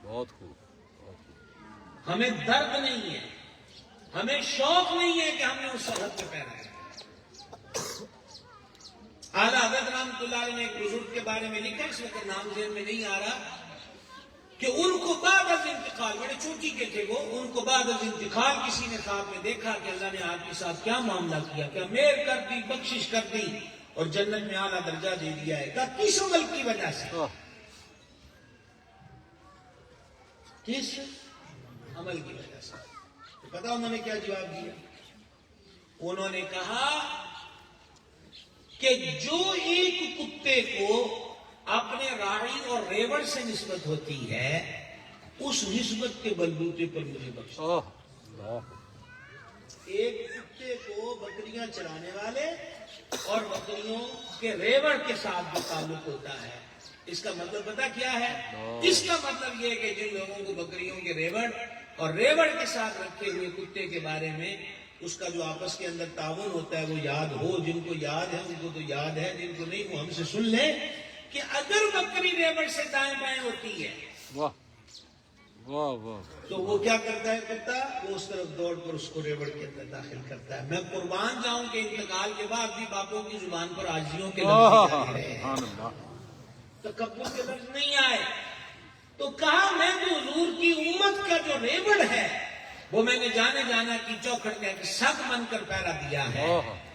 Speaker 2: بہت خوب. بہت خوب.
Speaker 1: ہمیں درد نہیں ہے، ہمیں شوق نہیں ہے کہ ہم نے اس سرحد پہ پیرا ہے. اعلیٰ حضرت رحمۃ اللہ علیہ نے ایک بزرگ کے بارے میں لکھا، اس وقت نام ذہن میں نہیں آ رہا، کہ ان کو بعد از انتقال، بڑے چوٹی کے تھے وہ، ان کو بعد از انتقال کسی نے خواب میں دیکھا کہ اللہ نے آپ کے ساتھ کیا معاملہ کیا، کیا مہر کر دی، بخشش کر دی اور جنت میں اعلیٰ درجہ دے دیا ہے. کہا کس عمل کی وجہ سے؟ کس عمل کی وجہ سے؟ پتا انہوں نے کیا جواب دیا؟ انہوں نے کہا کہ جو ایک کتے کو اپنے راعی اور ریوڑ سے نسبت ہوتی ہے، اس نسبت کے بلبوتے پر مجھے بخشا. ایک کتے کو بکریاں چرانے والے اور بکریوں کے ریوڑ کے ساتھ جو تعلق ہوتا ہے، اس کا مطلب پتا کیا ہے؟ اس کا مطلب یہ کہ جن لوگوں کو بکریوں کے ریوڑ اور ریوڑ کے ساتھ رکھے ہوئے کتے کے بارے میں اس کا جو آپس کے اندر تعاون ہوتا ہے وہ یاد ہو. جن کو یاد ہے ان کو تو یاد ہے، جن کو نہیں وہ ہم سے سن لیں کہ اگر بکری ریوڑ سے دائیں بائیں ہوتی ہے
Speaker 2: واہ واہ واہ،
Speaker 1: تو وہ کیا کرتا ہے کتا؟ وہ اس طرف دوڑ کر اس کو ریوڑ کے اندر داخل کرتا ہے. میں قربان جاؤں کہ انتقال کے بعد بھی باپوں کی زبان پر عاجزیوں کے لفظ جاری رہے ہیں، تکبر کے لفظ نہیں آئے. تو کہا میں تو کا جو ریوڑ ہے وہ میں نے جانے جانا کی چوکھٹ کا ایک سگ بن کر پیرا دیا ہے.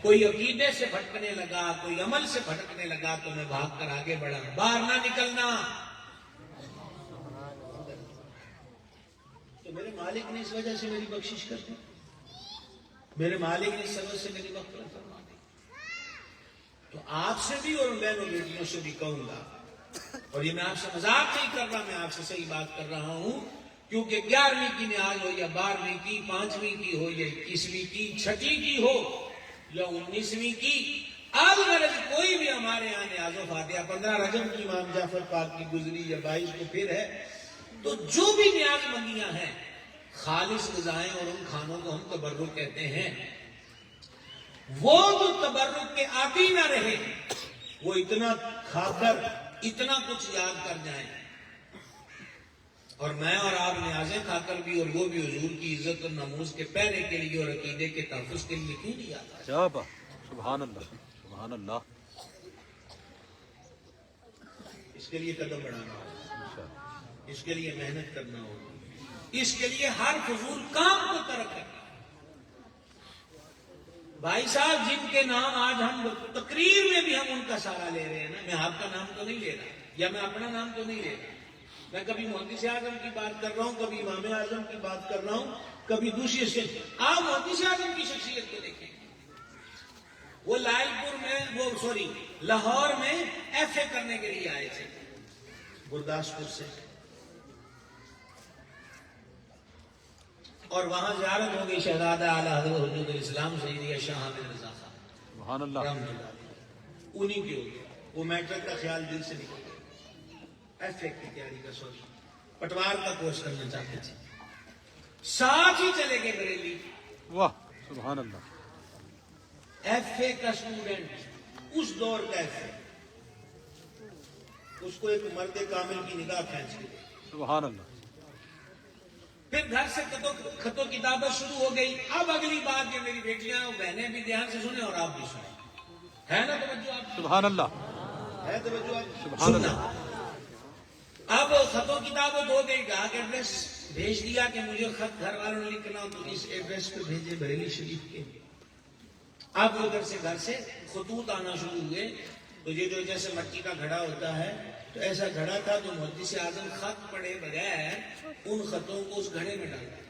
Speaker 1: کوئی عقیدے سے بھٹکنے لگا, کوئی عمل سے بھٹکنے لگا تو میں بھاگ کر آگے بڑھا. باہر نہ نکلنا. تو میرے مالک نے اس وجہ سے میری بخشش کر دی, میرے مالک نے اس سبب سے میری مغفرت فرما دی. تو آپ سے بھی اور بہنوں بیٹیوں سے بھی کہوں گا, اور یہ میں آپ سے مذاق نہیں کر رہا, میں آپ سے صحیح بات کر رہا ہوں, کیونکہ 11ویں کی نیاز ہو یا 12ویں کی, 5ویں کی ہو یا 21ویں کی, 6ٹھی کی ہو یا 19ویں کی, الغرض کوئی بھی ہمارے یہاں نیاز و فاتحہ 15 رجب کی امام جعفر پاک کی گزری یا 22 کو پھر ہے, تو جو بھی نیاز منگیاں ہیں خالص غذائیں اور ان کھانوں کو ہم تبرک کہتے ہیں, وہ جو تبرک کے عادی نہ رہے وہ اتنا کھا کر اتنا کچھ یاد کر جائیں, اور میں اور آپ نیازیں کھا کر بھی اور وہ بھی حضور کی عزت اور ناموز کے پہرے کے لیے اور عقیدے کے تحفظ کے لیے کیوں نہیں آتا؟
Speaker 2: کیا بات, سبحان اللہ, سبحان اللہ.
Speaker 1: اس کے لیے قدم بڑھانا ہوگا, اس کے لیے محنت کرنا ہوگی, اس کے لیے ہر فضول کام کو ترک کرنا. بھائی صاحب جن کے نام آج ہم تقریر میں بھی ہم ان کا سہارا لے رہے ہیں نا, میں آپ کا نام تو نہیں لے رہا یا میں اپنا نام تو نہیں لے رہا, میں کبھی محدث اعظم کی بات کر رہا ہوں, کبھی امام اعظم کی بات کر رہا ہوں, کبھی دوسری شخصیت. آپ محدث اعظم کی شخصیت کو دیکھیں, وہ لائل پور میں لاہور میں ایف اے کرنے کے لیے آئے تھے گرداسپور سے, اور وہاں زیارت ہو گئی شہزادہ اعلیٰ حضرت حجت الاسلام سیدی شاہ حامد رضا خان
Speaker 2: سبحان اللہ.
Speaker 1: رحمۃ اللہ علیہ, انہی کی ہو گیا. وہ میٹرک کا خیال دل سے نکل گیا, ایف اے کی تیاری کا سوچ, پٹوار کا کورس کرنا چاہتے تھے, ساتھ ہی چلے گئے بریلی.
Speaker 2: واہ, سبحان اللہ.
Speaker 1: ایف اے کا اسٹوڈنٹ, اس دور کا ایف اے, اس کو ایک مرد کامل کی نگاہ کھینچ کے,
Speaker 2: سبحان اللہ.
Speaker 1: پھر گھر سے خط و کتابت شروع ہو گئی. اب اگلی بات یہ میری بیٹیاں اور بہنیں بھی دھیان سے سنیں اور آپ بھی سنیں, ہے نا توجہ آپ,
Speaker 2: سبحان اللہ,
Speaker 1: ہے توجہ آپ,
Speaker 2: سبحان
Speaker 1: سننا.
Speaker 2: اللہ.
Speaker 1: اب خط و کتابت ہو گئی, گاہ کے ایڈریس بھیج دیا کہ مجھے خط گھر والوں نے لکھنا ہو تو اس ایڈریس پہ بھیجے بریلی شریف کے. اب ادھر سے گھر سے خطوط آنا شروع ہوئے, تو یہ جو جیسے مٹی کا گھڑا ہوتا ہے تو ایسا گھڑا تھا, تو محدث اعظم خط پڑے بغیر ان خطوں کو اس گھڑے میں ڈالتا.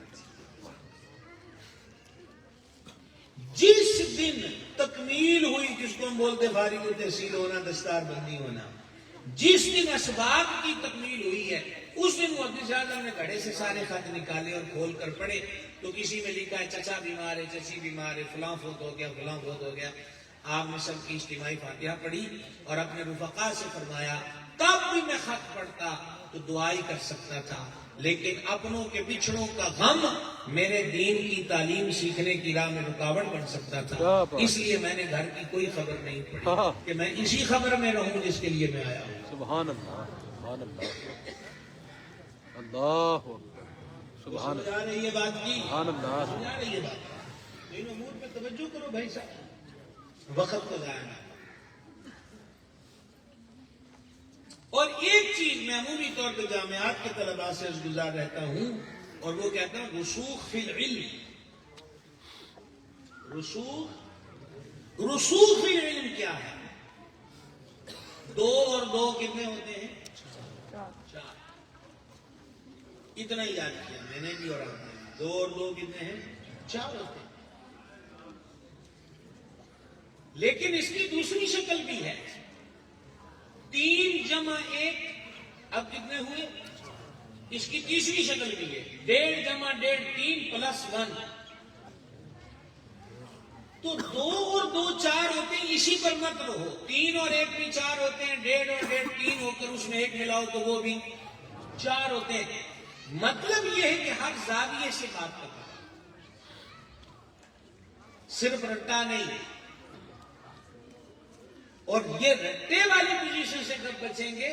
Speaker 1: جس دن تکمیل ہوئی, جس کو ہم بولتے فارغ التحصیل ہونا, دستار بندی ہونا, جس دن اسباب کی تکمیل ہوئی ہے, اس دن محدث اعظم نے گھڑے سے سارے خط نکالے اور کھول کر پڑھے. تو کسی میں لکھا ہے چچا بیمار ہے, چچی بیمار ہے, فلاں فوت ہو گیا, فلاں فوت ہو گیا. آپ نے سب کی اجتماعی فاتحہ پڑھی اور اپنے رفقا سے فرمایا تب بھی میں خط پڑھتا تو دعائی کر سکتا تھا, لیکن اپنوں کے بچھڑوں کا غم میرے دین کی تعلیم سیکھنے کی راہ میں رکاوٹ بن سکتا تھا, اس لیے میں نے گھر کی کوئی خبر نہیں پڑھی کہ میں اسی خبر میں رہوں جس کے لیے میں آیا ہوں.
Speaker 2: سبحان اللہ, سبحان اللہ, اللہ اکبر, سبحان اللہ,
Speaker 1: سمجھا رہی ہے بات کی,
Speaker 2: سبحان اللہ.
Speaker 1: سمجھا رہی ہے بات. ان امور پہ توجہ کرو بھائی صاحب, وقت کو ضائع نہ. اور ایک چیز میں عمومی طور پہ جامعات کے طلباء سے گزار رہتا ہوں, اور وہ کہتا ہے رسوخ فی العلم. رسوخ فی العلم کیا ہے؟ 2 اور 2 کتنے ہوتے ہیں؟ 4. اتنا ہی یاد کیا میں نے بھی اور آپ نے. 2 اور 2 کتنے ہیں؟ 4 ہوتے ہیں. لیکن اس کی دوسری شکل بھی ہے, 3 جمع 1, اب کتنے ہوئے؟ اس کی تیسری شکل بھی ہے 1.5 جمع 1.5 3 پلس 1. تو 2 اور 2 4 ہوتے ہیں, اسی پر مت رہو. 3 اور 1 بھی 4 ہوتے ہیں, 1.5 اور 1.5 3 ہو کر اس میں 1 ملاؤ تو وہ بھی 4 ہوتے ہیں. مطلب یہ ہے کہ ہر زاویے سے بات کرنا, صرف رٹا نہیں. اور یہ رٹے والی پوزیشن سے کب بچیں گے؟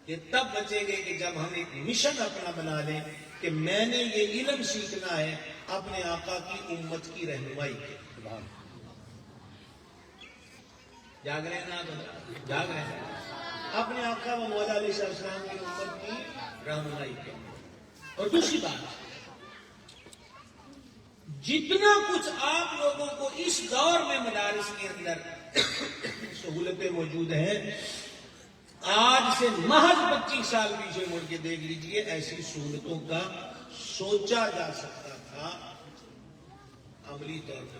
Speaker 1: یہ تب بچیں گے کہ جب ہم ایک مشن اپنا بنا لیں کہ میں نے یہ علم سیکھنا ہے اپنے آقا کی امت کی رہنمائی کے. جاگ رہے ہیں نا, تو جاگ رہے ہیں, اپنے آقا و مولا علیہ السلام کی امت کی رہنمائی کے. اور دوسری بات، جتنا کچھ آپ لوگوں کو اس دور میں مدارس کے اندر سہولتیں موجود ہیں، آج سے محض 25 سال پیچھے مڑ کے دیکھ لیجئے، ایسی سہولتوں کا سوچا جا سکتا تھا، عملی طور پر۔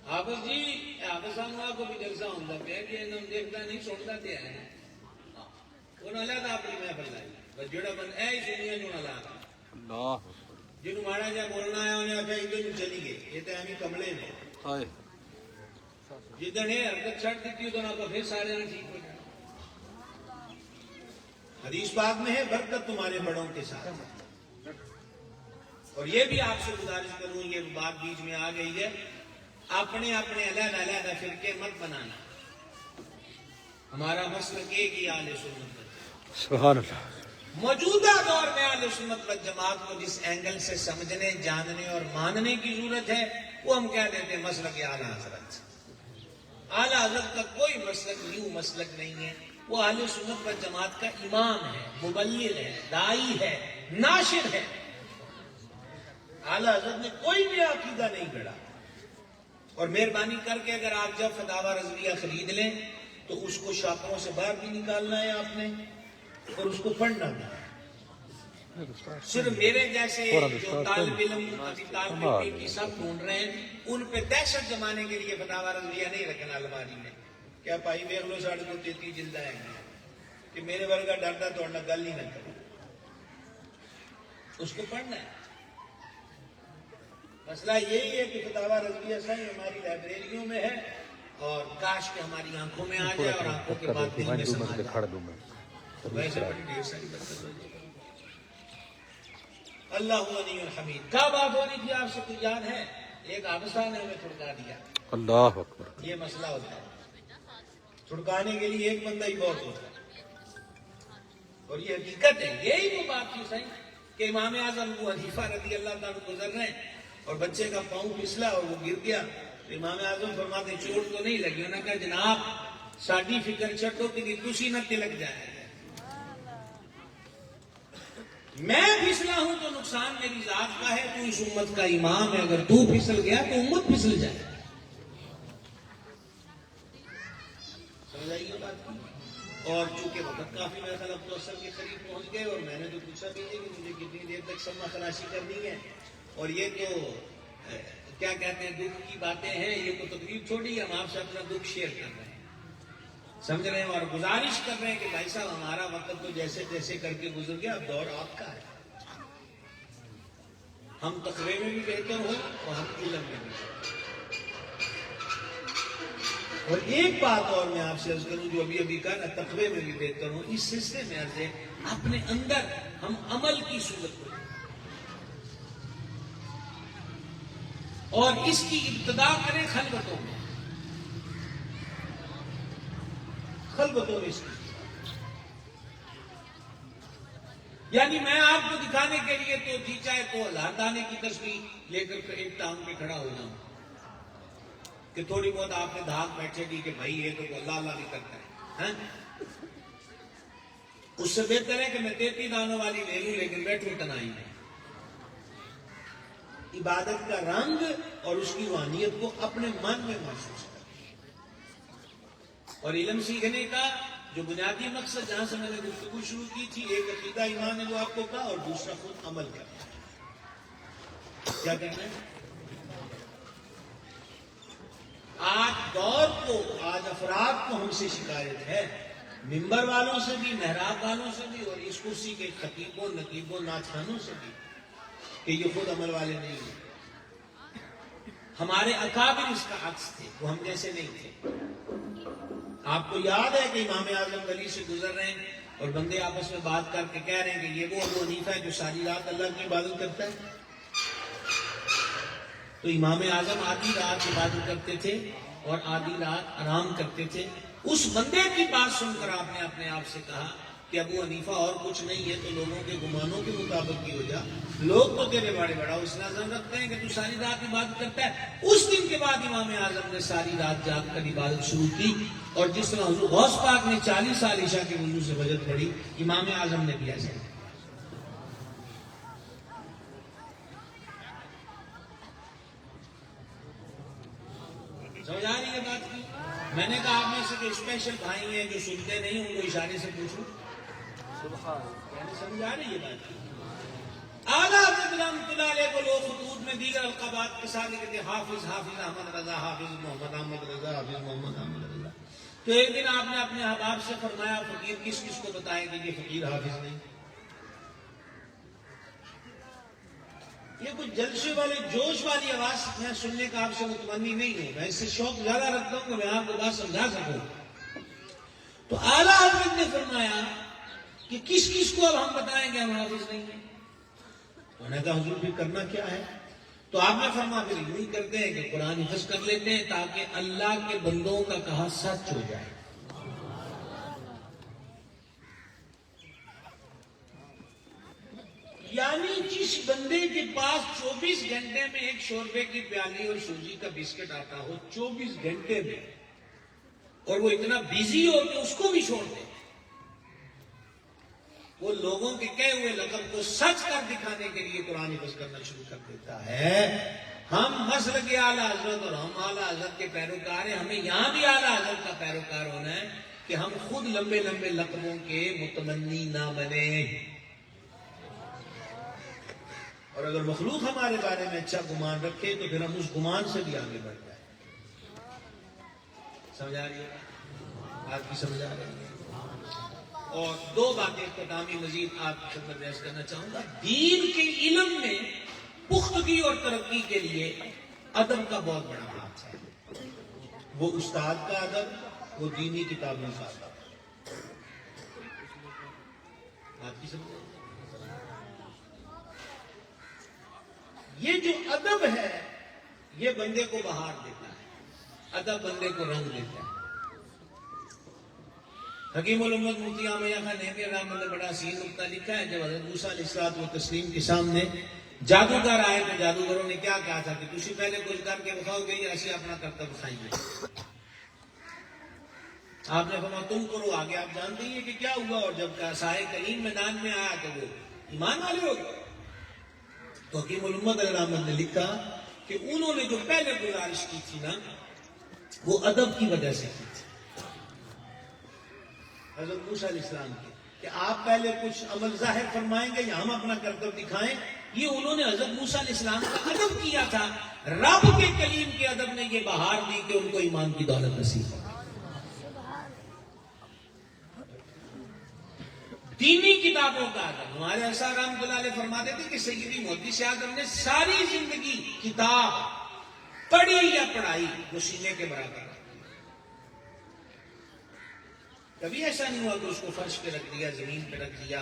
Speaker 1: حافظ جی، حافظ صاحب کو بھی جلسہ ہوتا پیا کہ انہوں دیکھتا نہیں سنتا دیا ہے، انہوں نے لگا اپنی محفل لائی، بس جڑا بند اے ہی سنیا جو نہ لاتا
Speaker 2: اللہ
Speaker 1: جنہوں ماڑا جا بولنا ہے انہیں آخیا ادھر چلی گئے، یہ تو ہمیں کملے نے،
Speaker 2: ہائے
Speaker 1: جدن یہ حرکت چھڑ دیتی ہو تو نہ تو پھر سارے ٹھیک ہو جائے۔ حدیث پاک میں ہے برکت تمہارے بڑوں کے ساتھ۔ اور یہ بھی آپ سے گزارش کروں، یہ بات بیچ میں آ گئی ہے، اپنے اپنے علیحدہ علیحدہ فرقے مت بنانا، ہمارا مسلک ایک ہی اہل سنت ہے۔
Speaker 2: سبحان اللہ۔
Speaker 1: موجودہ دور میں اہل سنت والجماعت کو جس اینگل سے سمجھنے، جاننے اور ماننے کی ضرورت ہے، وہ ہم کہہ دیتے ہیں مسلک اعلی حضرت۔ اعلی حضرت کا کوئی مسلک نیو مسلک نہیں ہے، وہ اہل سنت والجماعت کا امام ہے، مبلغ ہے، داعی ہے، ناشر ہے۔ اعلی حضرت نے کوئی نیا عقیدہ نہیں گڑھا۔ اور مہربانی کر کے اگر آپ جب فتاوی رضویہ خرید لیں تو اس کو شاپوں سے باہر بھی نکالنا ہے آپ نے، اور اس کو پڑھنا بھی ہے۔ صرف میرے جیسے جو طالب علم ابھی طالب علم کی سب ڈھونڈ رہے ہیں، ان پہ دہشت جمانے کے لیے فتاوی رضویہ نہیں رکھنا الماری میں، کیا پائی دیکھ لو 33 جلد آئیں گے کہ میرے ورگا ڈرتا توڑنا گل ہی نہ کرے، اس کو پڑھنا ہے۔ مسئلہ یہی ہے کہ فتاوی رضویہ صحیح ہماری لائبریریوں میں ہے، اور کاش کہ ہماری آنکھوں میں آ جائے اور آنکھوں کے بعد دل میں سما جائے، ویسے بڑی ڈھیر ساری برکت ہو جائے۔ اللہ غنی الحمید۔ کیا بات ہونی تھی آپ سے کچھ یاد ہے؟ ایک حادثہ نے ہمیں چھڑکا دیا،
Speaker 2: اللہ اکبر۔
Speaker 1: یہ مسئلہ ہوتا ہے، چھڑکانے کے لیے ایک بندہ ہی بہت ہوتا ہے، اور یہ حقیقت ہے۔ یہی وہ بات تھی صحیح کہ امام اعظم ابو حنیفہ رضی اللہ تعالیٰ گزر رہے ہیں اور بچے کا پاؤں پھسلا اور وہ گر گیا، تو امام اعظم فرماتے چوٹ تو نہیں لگی، انہوں نے کہا جناب ساڈی فکر چھڈو کہ تسی نہ تلک جائے، میں پھسلا ہوں تو نقصان میری ذات کا ہے، تو اس امت کا امام ہے، اگر تو پھسل گیا تو امت پھسل جائے۔ سمجھ آئی یہ بات کی؟ اور چونکہ وقت کافی میرا خیال اب تو اثر کے قریب پہنچ گئے، اور میں نے تو پوچھا بھی نہیں کہ مجھے کتنی دیر تک سما خلاشی کرنی ہے، اور یہ تو کیا کہتے ہیں دکھ کی باتیں ہیں، یہ تو تقریب چھوڑی، ہم آپ سے اپنا دکھ شیئر کر رہے ہیں، سمجھ رہے ہیں، اور گزارش کر رہے ہیں کہ بھائی صاحب ہمارا وقت تو جیسے تیسے کر کے گزر گیا، اب دور آپ کا ہے، ہم تقوی میں بھی بہتر ہوں اور ہم علم میں بھی بہتر۔ اور ایک بات اور میں آپ سے عرض کروں جو ابھی کہا، تقوی میں بھی بہتر ہوں، اس سلسلے میں عرض ہے اپنے اندر ہم عمل کی صورت میں، اور اس کی ابتدا کریں خلوتوں میں، خلوتوں میں اس کی، یعنی میں آپ کو دکھانے کے لیے تو جی چاہے تو 1000 دانے کی تصویر لے کر ایک ٹانگ پہ کھڑا ہو جاؤں کہ تھوڑی بہت آپ نے دھاک بیٹھے دی کہ بھائی یہ تو اللہ اللہ بھی کرتا ہے، ہاں؟ اس سے بہتر ہے کہ میں 33 دانوں والی لے لوں لیکن بیٹھوں تنہائی میں۔ عبادت کا رنگ اور اس کی روحانیت کو اپنے من میں محسوس کریں، اور علم سیکھنے کا جو بنیادی مقصد جہاں سے میں نے گفتگو شروع کی تھی، ایک عقیدہ ایمان نے وہ آپ کو کہا، اور دوسرا خود عمل کرنا۔ کیا کہنا ہے؟ آج دور کو، آج افراد کو ہم سے شکایت ہے، ممبر والوں سے بھی، محراب والوں سے بھی، اور اس کرسی کے خطیبوں، نقیبوں، ناچخانوں سے بھی، کہ یہ خود عمل والے نہیں ہیں۔ ہمارے اکابر اس کا عکس تھے، وہ ہم جیسے نہیں تھے۔ آپ کو یاد ہے کہ امام اعظم گلی سے گزر رہے ہیں اور بندے آپس میں بات کر کے کہہ رہے ہیں کہ یہ وہ ابو حنیفہ ہے جو ساری رات اللہ کی عبادت کرتا ہے، تو امام اعظم آدھی رات عبادت کرتے تھے اور آدھی رات آرام کرتے تھے۔ اس بندے کی بات سن کر آپ نے اپنے آپ سے کہا کہ ابو حنیفہ اور کچھ نہیں ہے تو لوگوں کے گمانوں کے مطابق کی ہو جا، لوگ تو تیرے بڑے بڑا اس نظر رکھتے ہیں کہ تو ساری رات عبادت کرتا ہے۔ اس دن کے بعد امام اعظم نے ساری رات جاگ کر عبادت شروع کی اور جس طرح حضور غوث پاک نے 40 سال عشاء کے وضو سے فجر پڑھی، امام اعظم نے بھی ایسا کیا۔ سمجھ آ رہی ہے بات کی؟ میں نے کہا آپ میں سے جو اسپیشل بھائی ہیں جو سنتے نہیں ان کو اشارے سے پوچھوں، سمجھ آ رہی ہے بات کی؟ اعلیٰ حضرت رحمۃ اللہ علیہ کو لوگ خطوط میں دیگر القابات کے ساتھ کہتے ہیں حافظ احمد رضا، حافظ محمد احمد رضا، حافظ محمد احمد رضا۔ تو ایک دن آپ نے اپنے احباب سے فرمایا فقیر کس کس کو بتائیں کہ یہ فقیر حافظ نہیں۔ یہ کچھ جلسے والے جوش والی آواز میں سننے کا آپ سے متمنی نہیں ہوں، میں اس سے شوق زیادہ رکھتا ہوں کہ میں آپ کو بات سمجھا سکوں۔ تو اعلیٰ حضرت نے فرمایا کہ کس کس کو اب ہم بتائیں گے ہم حافظ نہیں ہیں؟ انہوں نے کہا حضور بھی کرنا کیا ہے؟ تو آپ نے فرمایا پھر یوں ہی کرتے ہیں کہ قرآن حفظ کر لیتے ہیں تاکہ اللہ کے بندوں کا کہا سچ ہو جائے۔ یعنی جس بندے کے پاس 24 گھنٹے میں ایک شوربے کی پیالی اور سوجی کا بسکٹ آتا ہو 24 گھنٹے میں، اور وہ اتنا بیزی ہو کہ اس کو بھی چھوڑ دے، وہ لوگوں کے کہے ہوئے لقب کو سچ کر دکھانے کے لیے قرآن حفظ کرنا شروع کر دیتا ہے۔ ہم مسلک اعلیٰ حضرت اور ہم اعلیٰ حضرت کے پیروکار ہیں، ہمیں یہاں بھی اعلیٰ حضرت کا پیروکار ہونا ہے کہ ہم خود لمبے لمبے لقبوں کے متمنی نہ بنیں، اور اگر مخلوق ہمارے بارے میں اچھا گمان رکھے تو پھر ہم اس گمان سے بھی آگے بڑھ جائیں۔ سمجھ آ رہی ہے؟ آپ کی سمجھ آ رہی ہے؟ اور دو باتیں اختتامی مزید آپ کی خدمت میں عرض کرنا چاہوں گا۔ دین کے علم میں پختگی اور ترقی کے لیے ادب کا بہت بڑا ہاتھ ہے، وہ استاد کا ادب، وہ دینی کتابوں کا ادب۔ آپ کی سمجھ؟ یہ جو ادب ہے یہ بندے کو بہار دیتا ہے، ادب بندے کو رنگ دیتا ہے۔ حکیم الامت مفتی عامیہ خان نحوی رحمۃ نے بڑا حسین نکتہ لکھا ہے۔ جب حضرت موسیٰ علیہ الصلوۃ والتسلیم کے سامنے جادوگر آئے تو جادوگروں نے کیا کہا تھا کہ تسی پہلے کچھ کر کے بتاؤ گے یا ایسے اپنا کرتب دکھائیں گے؟ آپ نے فرمایا تم کرو آگے، آپ جانتے ہی ہیں کہ کیا ہوا، اور جب سائے کریم میدان میں آیا تو وہ ایمان والے ہو گئے۔ تو حکیم الامت علیہ رحمت نے لکھا کہ انہوں نے جو پہلے گزارش کی تھی نا وہ ادب کی وجہ سے کی تھی، حضرت موسیٰ علیہ السلام کی، کہ آپ پہلے کچھ عمل ظاہر فرمائیں گے یا ہم اپنا کرتب دکھائیں۔ یہ انہوں نے حضرت موسیٰ علیہ السلام کا ادب کیا تھا، رب کے کلیم کے ادب نے یہ بہار دی کہ ان کو ایمان کی دولت نصیب ہو۔ دینی کتابوں کا ادب، ہمارے اسحاق رحمۃ اللہ علیہ فرماتے تھے کہ سیدی محدث اعظم نے ساری زندگی کتاب پڑھی یا پڑھائی وہ سینے کے برابر، کبھی ایسا نہیں ہوا کہ اس کو فرش پہ رکھ دیا، زمین پہ رکھ دیا۔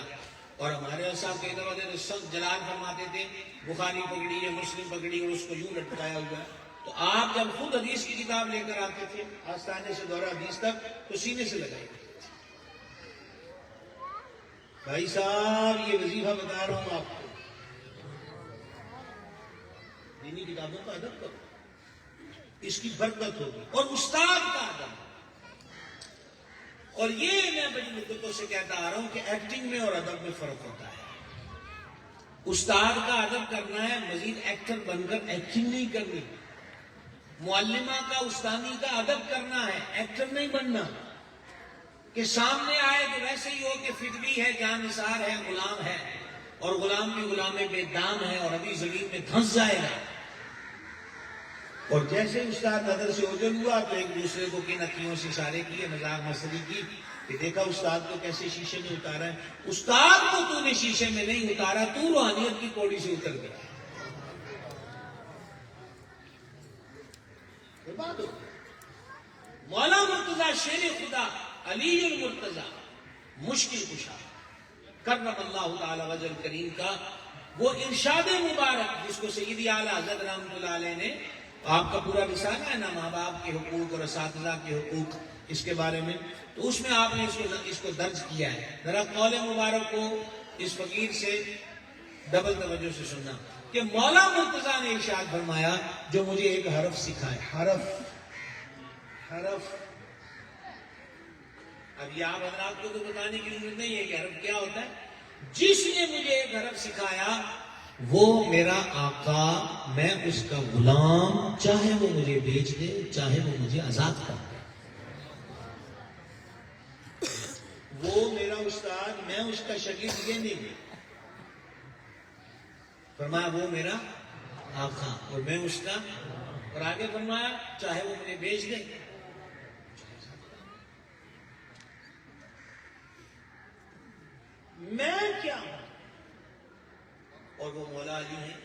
Speaker 1: اور ہمارے اسحاق کے ادب سخت جلال فرماتے تھے بخاری پکڑی یا مسلم پکڑی اور اس کو یوں لٹکایا ہوا ہے۔ تو آپ جب خود حدیث کی کتاب لے کر آتے تھے آستانے سے دورہ حدیث تک تو سینے سے لگائی تھے۔ بھائی صاحب یہ وظیفہ بتا رہا ہوں آپ کو، دینی کتابوں کا ادب کرو، اس کی برکت ہوگی، اور استاد کا ادب۔ اور یہ میں بڑی مدتوں سے کہتا آ رہا ہوں کہ ایکٹنگ میں اور ادب میں فرق ہوتا ہے۔ استاد کا ادب کرنا ہے، مزید ایکٹر بن کر ایکٹنگ نہیں کرنی۔ معلمہ کا استانی کا ادب کرنا ہے، ایکٹر نہیں بننا کہ سامنے آئے تو ویسے ہی ہو کہ فدوی ہے، جان نثار ہے، غلام ہے، اور غلام بھی غلام بے دام ہے اور ابھی زمین میں دھنس جائے گا۔ اور جیسے استاد نظر سے اوجل ہوا تو ایک دوسرے کو کن اکیوں سے اشارے کیے، مذاق مستی کی کہ دیکھا استاد کو کیسے شیشے میں اتارا ہے۔ استاد کو تو نے شیشے میں نہیں اتارا، تو روحانیت کی کوڑی سے اتر گیا۔ مولا مرتضیٰ شیر خدا علی المرتضیٰ مشکل کشا کرم اللہ تعالی وجہ کریم کا وہ ارشاد مبارک جس کو سیدی اعلیٰ حضرت رحمۃ اللہ علیہ نے، آپ کا پورا رسالہ ہے نا ماں باپ کے حقوق اور اساتذہ کے حقوق، اس کے بارے میں، تو اس میں آپ نے اس کو درج کیا ہے۔ ذرا قول مبارک کو اس فقیر سے ڈبل توجہ سے سننا کہ مولا مرتضیٰ نے ارشاد فرمایا جو مجھے ایک حرف سکھائے، حرف اب یہ آپ حضرات کو تو بتانے کی ضرورت نہیں ہے کہ حرف کیا ہوتا ہے. جس نے مجھے ایک حرف سکھایا وہ میرا آقا، میں اس کا غلام، چاہے وہ مجھے بیچ دے چاہے وہ مجھے آزاد کر دے. وہ میرا استاد، میں اس کا شاگرد، یہ نہیں. فرمایا وہ میرا آقا اور میں اس کا، اور آگے فرمایا چاہے وہ مجھے بیچ دے. میں کیا ہوں اور وہ مولا علی ہیں.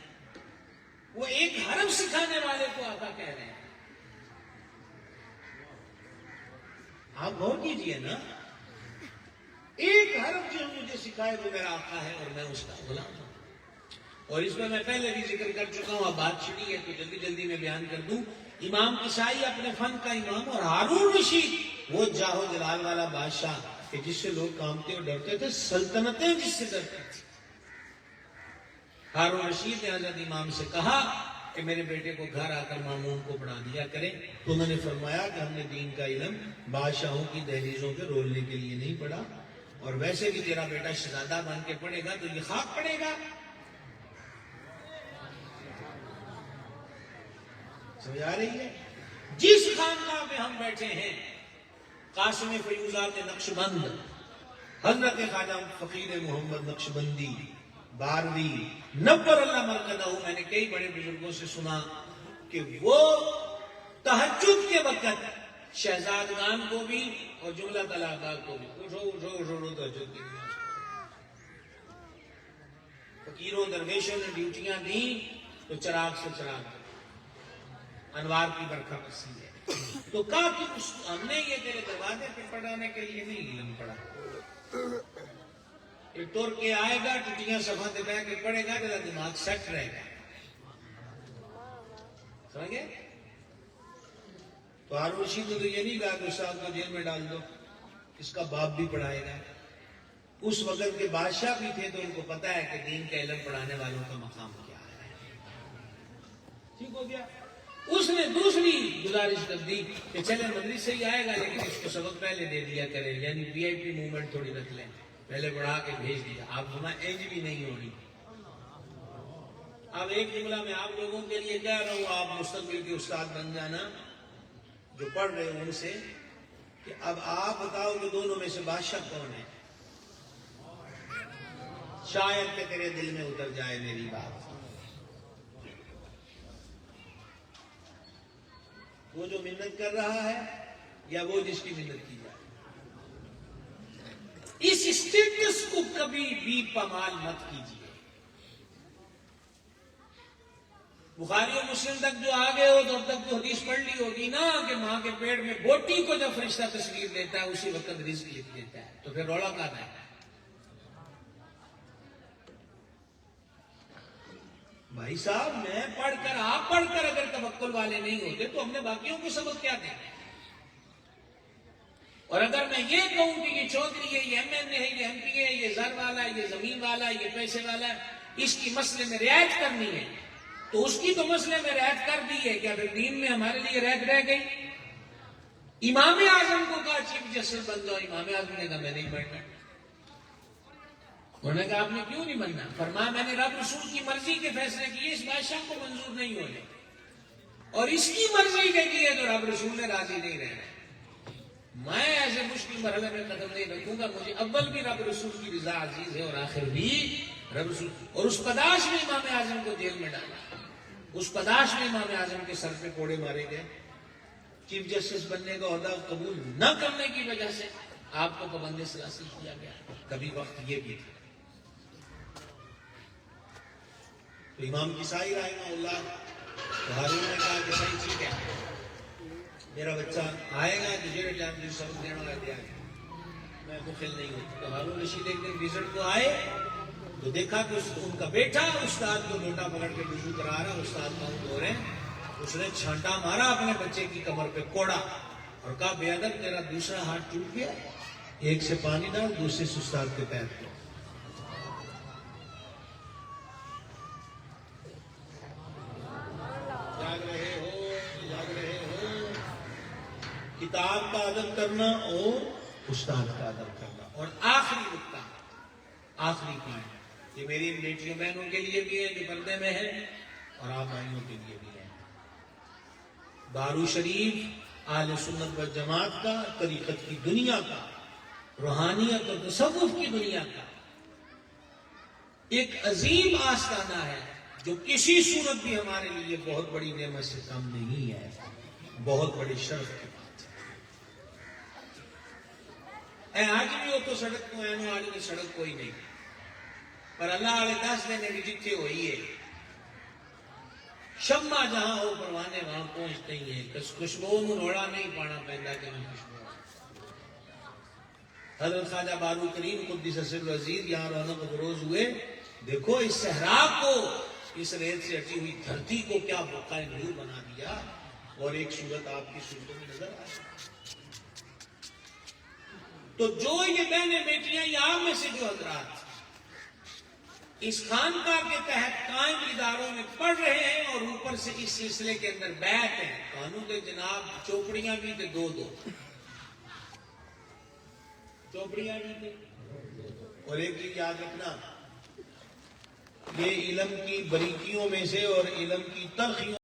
Speaker 1: وہ ایک حرف سکھانے والے کو آقا کہہ رہے ہیں. آپ غور کیجئے نا، ایک حرف جو مجھے سکھائے وہ میرا آقا ہے اور میں اس کا غلام ہوں. اور اس میں بہلے بھی ذکر کر چکا ہوں، اب بات چھڑی ہے تو جلدی جلدی میں بیان کر دوں. امام کسائی اپنے فن کا امام، اور ہارون رشید وہ جاہو جلال والا بادشاہ کہ جس سے لوگ کامتے اور ڈرتے تھے، سلطنتیں جس سے ڈرتی تھی. ہارون رشید نے حضرت امام سے کہا کہ میرے بیٹے کو گھر آ کر مامون کو پڑھا دیا کریں. تو انہوں نے فرمایا کہ ہم نے دین کا علم بادشاہوں کی دہلیزوں کے رولنے کے لیے نہیں پڑھا، اور ویسے بھی تیرا بیٹا شہزادہ بن کے پڑھے گا تو یہ خاک پڑے گا. سمجھ آ رہی ہے؟ جس خانقاہ میں ہم بیٹھے ہیں، قاسم فیوزات نقشبند، حضرت خواجہ فقیر محمد نقشبندی باروی نبر اللہ مرکزہ، میں نے کئی بڑے بزرگوں سے سنا کہ وہ تہجد کے وقت شہزادگان کو بھی اور جملہ طلاقات کو بھی اٹھو اٹھو اٹھو تہجد کی نماز. فقیروں درویشوں نے ڈیوٹیاں دیں تو چراغ سے چراغ انوار کی برکھا بسی ہے. تو کہا کہ ہم نے یہ تیرے دروازے پہ پڑھانے کے لیے نہیں علم پڑھا. ایک توڑ کے آئے گا، ٹوٹیاں صفحہ دے بہ کے پڑھے گا، تیرا دماغ سیٹ رہے گا. سمجھ گئے؟ تو ہارون رشید نے تو یہ نہیں کہا کہ استاد کو جیل میں ڈال دو، اس کا باپ بھی پڑھائے گا. اس وقت کے بادشاہ بھی تھے تو ان کو پتا ہے کہ دین کا علم پڑھانے والوں کا مقام کیا ہے. ٹھیک ہو گیا. اس نے دوسری گزارش کر دی کہ چلے مدرسے سے ہی آئے گا لیکن اس کو سبق پہلے دے دیا کریں، یعنی وی آئی پی موومنٹ تھوڑی رکھ لیں، پہلے پڑھا کے بھیج دیا. آپ ہمیں ایج بھی نہیں ہونی. اب ایک جملہ میں آپ لوگوں کے لیے کہہ رہا ہوں، آپ مستقبل کے استاد بن جانا جو پڑھ رہے ہیں ان سے، کہ اب آپ بتاؤ کہ دونوں میں سے بادشاہ کون ہے. شاید کہ تیرے دل میں اتر جائے میری بات. وہ جو منت کر رہا ہے یا وہ جس کی منت کی جائے. اس اسٹیٹس کو کبھی بھی پامال مت کیجیے. بخاری اور مسلم تک جو آگے ہو تو اب تک تو حدیث پڑھ لی ہوگی نا کہ ماں کے پیٹ میں بوٹی کو جب فرشتہ تصویر دیتا ہے اسی وقت رزق لکھ دیتا ہے. تو پھر رولا کہاں ہے؟ بھائی صاحب میں پڑھ کر، آپ پڑھ کر اگر توکل والے نہیں ہوتے تو ہم نے باقیوں کو سبق کیا دیں؟ اور اگر میں یہ کہوں کہ یہ چودھری ہے، یہ ایم این اے ہے، یہ ایم پی ہے، یہ زر والا ہے، یہ زمین والا ہے، یہ پیسے والا ہے، اس کی مسئلے میں رعایت کرنی ہے، تو اس کی تو مسئلے میں رعایت کر دی ہے. کیا پھر دین میں ہمارے لیے رعایت رہ گئی؟ امام اعظم کو کہا چیف جسٹس بن جاؤ، امام اعظم نے کہا میں نہیں بننا. انہوں نے کہا آپ نے کیوں نہیں بننا؟ فرمایا میں نے رب رسول کی مرضی کے فیصلے کیے، اس بادشاہ کو منظور نہیں ہونے، اور اس کی مرضی کے لیے تو رب رسول نے راضی نہیں رہنا. میں ایسے مشکل مرحلے میں قدم نہیں رکھوں گا. مجھے اول بھی رب رسول کی رضا عزیز ہے اور آخر بھی رب رسول. اور اس پداش میں امام اعظم کو جیل میں ڈالا، اس پداش میں امام اعظم کے سر پہ کوڑے مارے گئے. چیف جسٹس بننے کا عہدہ قبول نہ کرنے کی وجہ سے آپ کو پابند سیاسی کیا گیا. کبھی وقت یہ بھی تھا. تو امام کسائی رحمہ اللہ ہارون نے کہا کہ صحیح ٹھیک ہے، میرا بچہ آئے گا تو جیڑے ٹائم جو سبق دینا ہے دیا گیا، میں مخل نہیں ہوتا. تو ہارون رشید ایک دن وزٹ کو آئے تو دیکھا کہ ان کا بیٹا استاد کو لوٹا پکڑ کے وضو کرا رہا، استاد پاؤں دھو رہے ہیں. اس نے چھانٹا مارا اپنے بچے کی کمر پہ کوڑا اور کہا بے ادب تیرا دوسرا ہاتھ ٹوٹ گیا، ایک سے پانی ڈال دوسرے سے استاد کے پیر پہ. جاگ رہے ہو کتاب کا ادب کرنا اور استاد کا ادب کرنا. اور آخری نقطہ، آخری پوائنٹ، یہ میری بیٹیوں بہنوں کے لیے بھی ہے جو پردے میں ہے، اور آپ بھائیوں کے لیے بھی ہے. دارو شریف اہل سنت و جماعت کا، طریقت کی دنیا کا، روحانیت اور تصوف کی دنیا کا ایک عظیم آستانہ ہے جو کسی صورت بھی ہمارے لیے بہت بڑی نعمت سے کم نہیں ہے، بہت بڑی شرف کی بات ہے. آج بھی ہو تو سڑک کو اینو آج میں سڑک کوئی نہیں، پر اللہ والے دس دینے بھی جتھے ہوئی ہے. شمع جہاں ہو پروانے وہاں پہنچتے ہی ہیں. خوشبو میں روڑا نہیں پانا پہنتا کہ میں خوشبو. حضرت خواجہ بارو کریم قدس سر عزیز یہاں رونق افروز ہوئے. دیکھو اس صحرا کو، اس ریت سے ہٹی ہوئی دھرتی کو کیا بقائے نور بنا دیا، اور ایک صورت آپ کی صورتوں میں نظر آ رہی. تو جو یہ بہنیں بیٹیاں یہ آپ میں سے جو حضرات اس خانقاہ کے تحت قائم اداروں میں پڑھ رہے ہیں اور اوپر سے اس سلسلے کے اندر بیعت ہیں، قانون کے جناب چوپڑیاں بھی تھے دو چوپڑیاں بھی تھے. اور ایک چیز یاد رکھنا، یہ علم کی بریکیوں میں سے اور علم کی تلخیوں